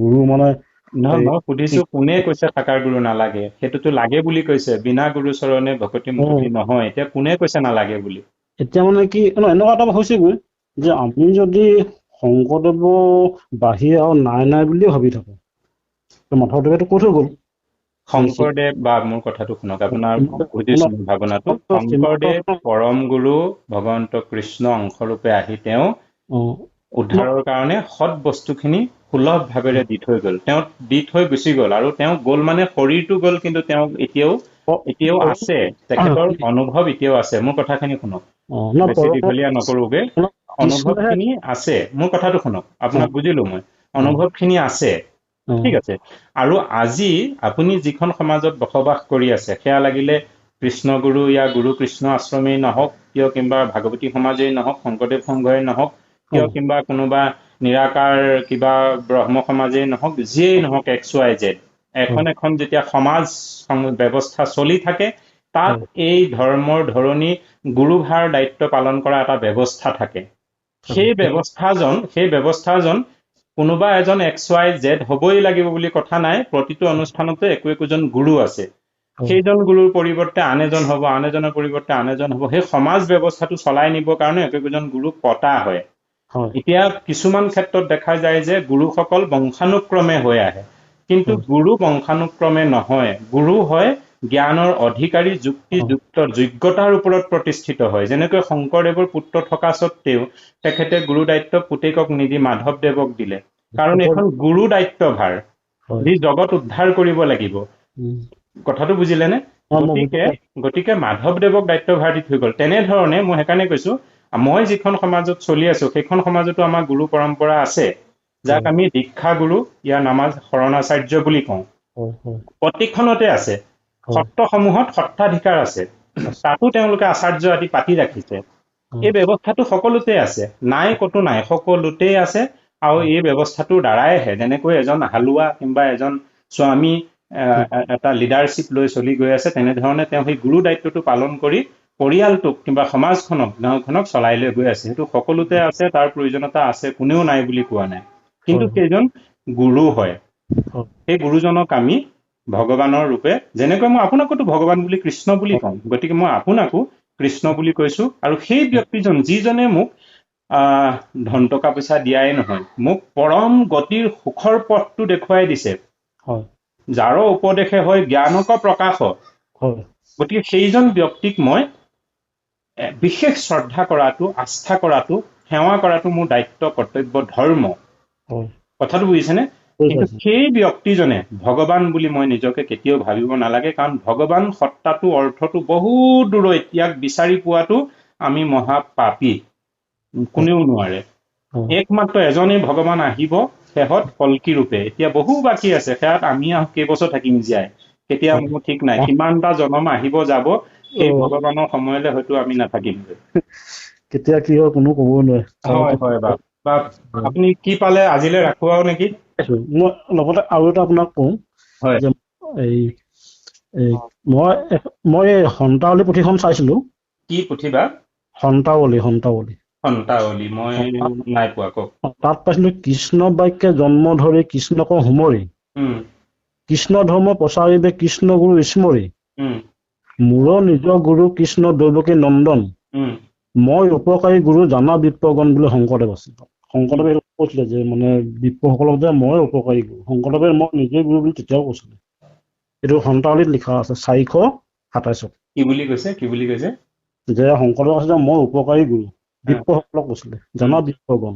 গুৰু মানে নহয়, মই সুধিছো কোনে কৈছে সাকাৰ গুৰু নালাগে? সেইটোতো লাগে বুলি কৈছে, বিনা গুৰু চৰণে ভকতি মুকতি নহয়। এতিয়া কোনে কৈছে নালাগে বুলি? এতিয়া মানে কি এনেকুৱা এটা হৈছেগৈ যে আমি যদি শংকৰদেৱৰ বাহিৰে আৰু নাই বুলিয়ে ভাবি থাকো, মাধৱদেৱেতো কৈ থৈ গ'ল। শংকৰদেৱ, বা মোৰ কথাটো শুনক, আপোনাৰ বুজিছো ভাৱনাটো। শংকৰদেৱ পৰম গুৰু ভগৱন্ত কৃষ্ণ অংশৰূপে আহি তেওঁ উদ্ধাৰৰ কাৰণে সৎ বস্তুখিনি সুলভ ভাৱেৰে দি থৈ গ'ল। তেওঁ দি থৈ গুচি গ'ল, আৰু তেওঁ গ'ল মানে শৰীৰটো গ'ল, কিন্তু তেওঁ এতিয়াও আছে, তেখেতৰ অনুভৱ এতিয়াও আছে। মোৰ কথাখিনি শুনক, বেছি দীঘলীয়া নকৰোগে। অনুভৱ খিনি আছে, মোৰ কথাটো শুনক, আপোনাক বুজিলো মই। অনুভৱ খিনি আছে, ঠিক আছে। আৰু আজি আপুনি যিখন সমাজত বসবাস কৰি আছে, সেয়া লাগিলে কৃষ্ণগুৰু ইয়াৰ গুৰু কৃষ্ণ আশ্ৰমেই নহওক কিয়, কিংবা ভাগৱতী সমাজেই নহওক, শংকৰদেৱ সংঘই নহওক কিয়, কিংবা কোনোবা নিৰাকাৰ কিবা ব্ৰহ্ম সমাজেই নহওক, যিয়েই নহওক, XYZ, এখন যেতিয়া সমাজ ব্যৱস্থা চলি থাকে, তাত এই ধৰ্মৰ ধৰণী গুৰুভাৰ দায়িত্ব পালন কৰা এটা ব্যৱস্থা থাকে। সেই ব্যৱস্থাজন কোনোবা এজন XYZ হ'বই লাগিব বুলি কথা নাই। প্ৰতিটো অনুষ্ঠানতে একোজন গুৰু আছে। সেইজন গুৰুৰ পৰিৱৰ্তে আন এজন হ'ব, আন এজনৰ পৰিৱৰ্তে আন এজন হ'ব। সেই সমাজ ব্যৱস্থাটো চলাই নিবৰ কাৰণে একোজন গুৰুক পতা হয়। এতিয়া কিছুমান ক্ষেত্ৰত দেখা যায় যে গুৰুসকল বংশানুক্ৰমে হৈ আহে, কিন্তু গুৰু বংশানুক্ৰমে নহয়। গুৰু হয় জ্ঞানৰ অধিকাৰী, যুক্তিযুক্ত যোগ্যতাৰ ওপৰত প্ৰতিষ্ঠিত হয়। যেনেকৈ শংকৰদেৱৰ পুত্ৰ থকা স্বত্বেও তেখেতে গুৰু দায়িত্ব পুতেকক নিদি মাধৱদেৱক দিলে, কাৰণ এইখন গুৰু দায়িত্বভাৰ, যি জগত উদ্ধাৰ কৰিব লাগিব। কথাটো বুজিলেনে? গতিকে মাধৱদেৱক দায়িত্বভাৰ দি থৈ গ'ল। তেনেধৰণে মই সেইকাৰণে কৈছো, মই যিখন সমাজত চলি আছো, সেইখন সমাজতো আমাৰ গুৰু পৰম্পৰা আছে, যাক আমি দীক্ষা গুৰু, ইয়াৰ নামাজ শৰণাচাৰ্য বুলি কওঁ। প্ৰত্যেকখনতে আছে। সত্ৰসমূহত সত্ৰাধিকাৰ আছে, তাতো তেওঁলোকে আচাৰ্য আদি পাতি ৰাখিছে। এই ব্যৱস্থাটো সকলোতে আছে, নাই ক'তো নাই, সকলোতেই আছে। আৰু এই ব্যৱস্থাটোৰ দ্বাৰাইহে, যেনেকৈ এজন হালোৱা কিংবা এজন স্বামী এটা লিডাৰশ্বিপ লৈ চলি গৈ আছে, তেনেধৰণে তেওঁ সেই গুৰু দায়িত্বটো পালন কৰি পৰিয়ালটোক কিংবা সমাজখনক, গাঁওখনক চলাই লৈ গৈ আছে। সেইটো সকলোতে আছে, তাৰ প্ৰয়োজনীয়তা আছে, কোনেও নাই বুলি কোৱা নাই। কিন্তু সেইজন গুৰু হয়। সেই গুৰুজনক আমি ভগৱানৰ ৰূপে, যেনেকৈ মই আপোনাকোতো ভগৱান বুলি, কৃষ্ণ বুলি কওঁ, গতিকে মই আপোনাকো কৃষ্ণ বুলি কৈছো। আৰু সেই ব্যক্তিজন, যিজনে মোক ধন টকা পইচা দিয়াই নহয়, মোক পৰম গতিৰ সুখৰ পথটো দেখুৱাই দিছে, যাৰ উপদেশে হয় জ্ঞানক প্ৰকাশ। গতিকে সেইজন ব্যক্তিক মই বিশেষ শ্ৰদ্ধা কৰাটো, আস্থা কৰাটো, সেৱা কৰাটো মোৰ দায়িত্ব, কৰ্তব্য, ধৰ্ম। কথাটো বুজিছেনে? কিন্তু সেই ব্যক্তিজনে ভগৱান বুলি মই নিজকে কেতিয়াও ভাবিব নালাগে, কাৰণ ভগৱান সত্তাটো, অৰ্থটো বহুত দূৰৈত, ইয়াক বিচাৰি পোৱাটো আমি মহাপাপী, কোনেও নোৱাৰে। একমাত্ৰ এজনেই ভগৱান আহিব শেষত কল্কি ৰূপে। এতিয়া বহু বাকী আছে, সেয়াত আমি কেইবছৰ থাকিম জীয়াই, কেতিয়া মোৰ ঠিক নাই, কিমানটা জন্ম আহিব যাব, সেই ভগৱানৰ সময়লৈ হয়তো আমি নাথাকিম। কেতিয়া কি হয় কোনো ক'ব নোৱাৰে। হয় হয় বাপ। আপুনি কি পালে আজিলৈ ৰাখো আৰু নেকি? মই লগতে আৰু এটা আপোনাক কওঁ যে মই সন্তাৱলী পুথিখন চাইছিলো। কি পুথি বা? সন্তাৱলী। মই নাই পোৱা, কওক। তাত পাইছিলো, কৃষ্ণ বাক্যে জন্ম ধৰি কৃষ্ণক হুমৰি, কৃষ্ণ ধৰ্ম প্ৰচাৰিবে কৃষ্ণ গুৰু স্মৰি, মূৰ নিজ গুৰু কৃষ্ণ দৈৱকী নন্দন, মই উপকাৰী গুৰু জানা বিপ্ৰগণ বুলি শংকৰদেৱ আছে। শংকৰদেৱে কৈছিলে যে মানে বিপ্ৰসকলক যে মই উপকাৰী গুৰু, শংকৰদেৱে মই নিজে গুৰু বুলি তেতিয়াও কৈছিলে। এইটো সন্তাৱলীত লিখা আছে 427। কি বুলি কৈছে? যে শংকৰদেৱ আছে যে মই উপকাৰী গুৰু, বিপ্ৰসকলক কৈছিলে, জানা বিপ্ৰগণ।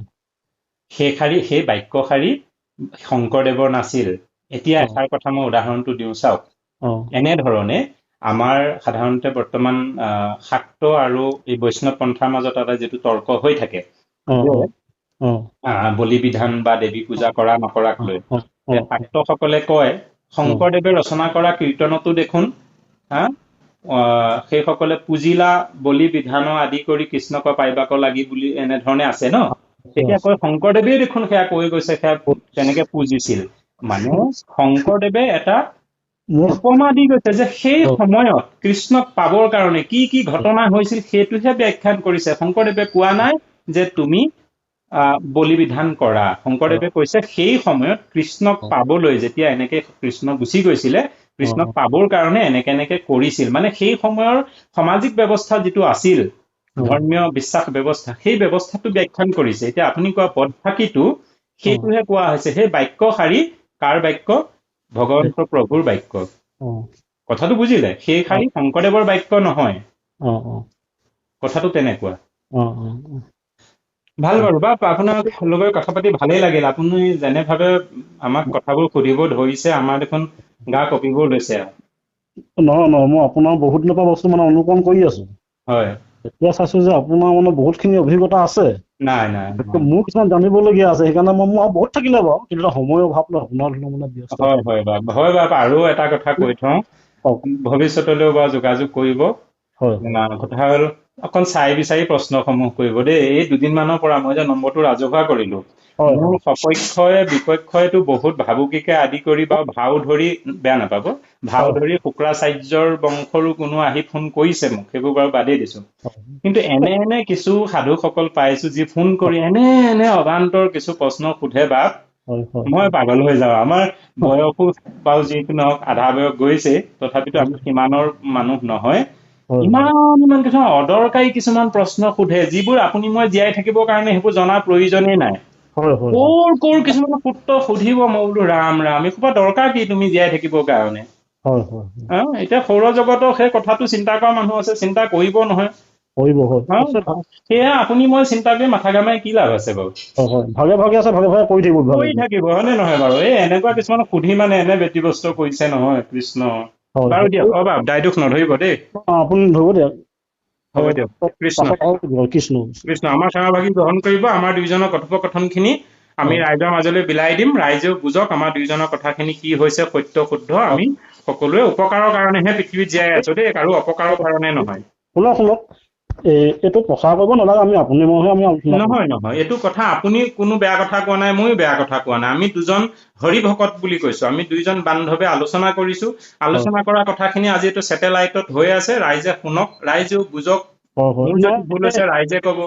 সেই বাক্যশাৰী শংকৰদেৱৰ নাছিল। এতিয়া এষাৰ কথা মই উদাহৰণটো দিওঁ, চাওক। এনেধৰণে আমাৰ সাধাৰণতে বৰ্তমান শাক্ত আৰু এই বৈষ্ণৱ পন্থাৰ মাজত এটা যিটো তৰ্ক হৈ থাকে, বলি বিধান বা দেৱী পূজা কৰা নকৰাক লৈ, শাক্তসকলে কয় শংকৰদেৱে ৰচনা কৰা কীৰ্তনতো দেখোন সেইসকলে পুজিলা বলি বিধান আদি কৰি কৃষ্ণক পাইবাক লাগি বুলি এনেধৰণে আছে ন। তেতিয়া কয় শংকৰদেৱে দেখোন সেয়া কৈ গৈছে, সেয়া তেনেকে পুজিছিল। মানে শংকৰদেৱে এটা উপমা দি গৈছে যে সেই সময়ত কৃষ্ণক পাবৰ কাৰণে কি কি ঘটনা হৈছিল সেইটোহে ব্যাখ্যান কৰিছে। শংকৰদেৱে কোৱা নাই যে তুমি বলি বিধান কৰা। শংকৰদেৱে কৈছে সেই সময়ত কৃষ্ণক পাবলৈ, যেতিয়া এনেকে কৃষ্ণ গুচি গৈছিলে, কৃষ্ণক পাবৰ কাৰণে এনেকে এনেকে কৰিছিল। মানে সেই সময়ৰ সামাজিক ব্যৱস্থা যিটো আছিল, ধৰ্মীয় বিশ্বাস ব্যৱস্থা, সেই ব্যৱস্থাটো ব্যাখ্যান কৰিছে। এতিয়া আপুনি কোৱা পদফাকিটো সেইটোহে কোৱা হৈছে। সেই বাক্যশাৰী কাৰ বাক্য? ভগৱন্ত প্ৰভুৰ বাক্য। কথাটো বুজিলে? সেই শাৰী শংকৰদেৱৰ বাক্য নহয়। কথাটো তেনেকুৱা। ভাল বাৰু বা আপোনাৰ লগত কথা পাতি ভালেই লাগিল। আপুনি যেনেভাৱে আমাক কথাবোৰ সুধিব ধৰিছে, আমাৰ দেখোন গা কঁপিব লৈছে। নহয় মই আপোনাৰ বহুত দিনৰ পৰা বস্তু মানে অনুকৰণ কৰি আছো। হয়। এতিয়া চাইছো যে আপোনাৰ মানে বহুতখিনি অভিজ্ঞতা আছে। নাই মোৰ কিছুমান জানিবলগীয়া আছে, সেইকাৰণে মই বহুত থাকিলে বাৰু, কিন্তু সময়ৰ অভাৱ ন, আপোনাৰ মানে ব্যস্ত। হয় বাপ। আৰু এটা কথা কৈ থওঁ, ভৱিষ্যতলৈও বাৰু যোগাযোগ কৰিব। কথা হ'ল অকণ চাই বিচাৰি প্ৰশ্নসমূহ কৰিব দেই। এই দুদিনমানৰ পৰা মই যে নম্বৰটো ৰাজহুৱা কৰিলো, মোৰ সপক্ষই বিপক্ষইতো বহুত ভাবুকিকে আদি কৰি বা ভাও ধৰি, বেয়া নাপাব, ভাও ধৰি শুক্ৰাচাৰ্যৰ বংশৰো কোনো আহি ফোন কৰিছে মোক, সেইবোৰ বাৰু বাদেই দিছো। কিন্তু এনে কিছু সাধুসকল পাইছো যি ফোন কৰি এনে অবান্তৰ কিছু প্ৰশ্ন সোধে বাপ, মই পাগল হৈ যাওঁ। আমাৰ বয়সো বাৰু যিকোনো হওক আধা বয়স গৈছে, তথাপিতো আমি সিমানৰ মানুহ নহয়। ইমান কিছুমান অদৰকাৰী কিছুমান প্ৰশ্ন সোধে, যিবোৰ আপুনি মই জীয়াই থাকিবৰ কাৰণে সেইবোৰ জনাৰ প্ৰয়োজনেই নাই। কৰ কিছুমান পুত্ৰ সুধিব, মই বোলো ৰাম এসোপা দৰকাৰ কি তুমি জীয়াই থাকিবৰ কাৰণে? এতিয়া সৌৰজগতৰ সেই কথাটো চিন্তা কৰা মানুহ আছে, চিন্তা কৰিব নহয়। সেয়া আপুনি মই চিন্তা কৰি মাথা ঘামাই কি লাভ আছে বাৰু? ভাগে আছে, ভাগে কৰি থাকিব, হয়নে নহয় বাৰু? এই এনেকুৱা কিছুমান সুধি মানে এনে ব্যতিব্যস্ত কৰিছে নহয় কৃষ্ণ। বাৰু দিয়ক বাপ, দায় দোষ নধৰিব দেই। আপুনি ধৰিব দিয়ক। হ'ব দিয়ক। কৃষ্ণ। আমাৰ সেৱা ভাগি গ্ৰহণ কৰিব। আমাৰ দুইজনৰ কথোপকথনখিনি আমি ৰাইজৰ মাজলৈ বিলাই দিম। ৰাইজেও বুজক আমাৰ দুইজনৰ কথাখিনি কি হৈছে, সত্য শুদ্ধ। আমি সকলোৱে উপকাৰৰ কাৰণেহে পৃথিৱীত জীয়াই আছো দেই, কাৰো অপকাৰৰ কাৰণে নহয়। শুনক এইটো প্ৰচাৰ কৰিব নালাগে, আমি আপুনি মইহে আমি নহয় এইটো কথা আপুনি কোনো বেয়া কথা কোৱা নাই, ময়ো বেয়া কথা কোৱা নাই। আমি দুজন হৰি ভকত বুলি কৈছো, আমি দুইজন বান্ধৱে আলোচনা কৰিছো। আলোচনা কৰা কথাখিনি আজি এইটো ছেটেলাইটত হৈ আছে, ৰাইজে শুনক, ৰাইজেও বুজক। মোৰ যদি ভুল হৈছে ৰাইজে কব।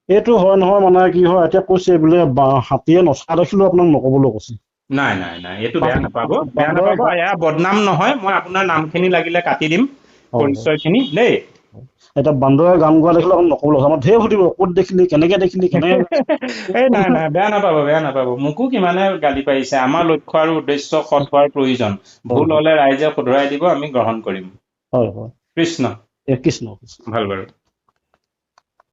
এইটো হয় নহয়, মানে কি হয়, এতিয়া কৈছে বোলে হাতীয়ে নচা দেখিলো আপোনাক নকবলৈ কৈছে। নাই এইটো বেয়া নাপাব। এয়া বদনাম নহয়। মই আপোনাৰ নামখিনি লাগিলে কাটি দিম, পৰিচয়খিনি দেই। এতিয়া বান্দৰে গান গোৱা দেখিলে অকণ নকবলৈ আমাৰ ঢেৰ সুধিব ক'ত দেখিলি কেনেকে এই নাই নাই, বেয়া নাপাব, মোকো কিমানে গালি পাৰিছে। আমাৰ লক্ষ্য আৰু উদ্দেশ্য সৎ হোৱাৰ প্ৰয়োজন। ভুল হলে ৰাইজে শুধৰাই দিব, আমি গ্ৰহণ কৰিম। হয় হয়, কৃষ্ণ কৃষ্ণ। ভাল বাৰু।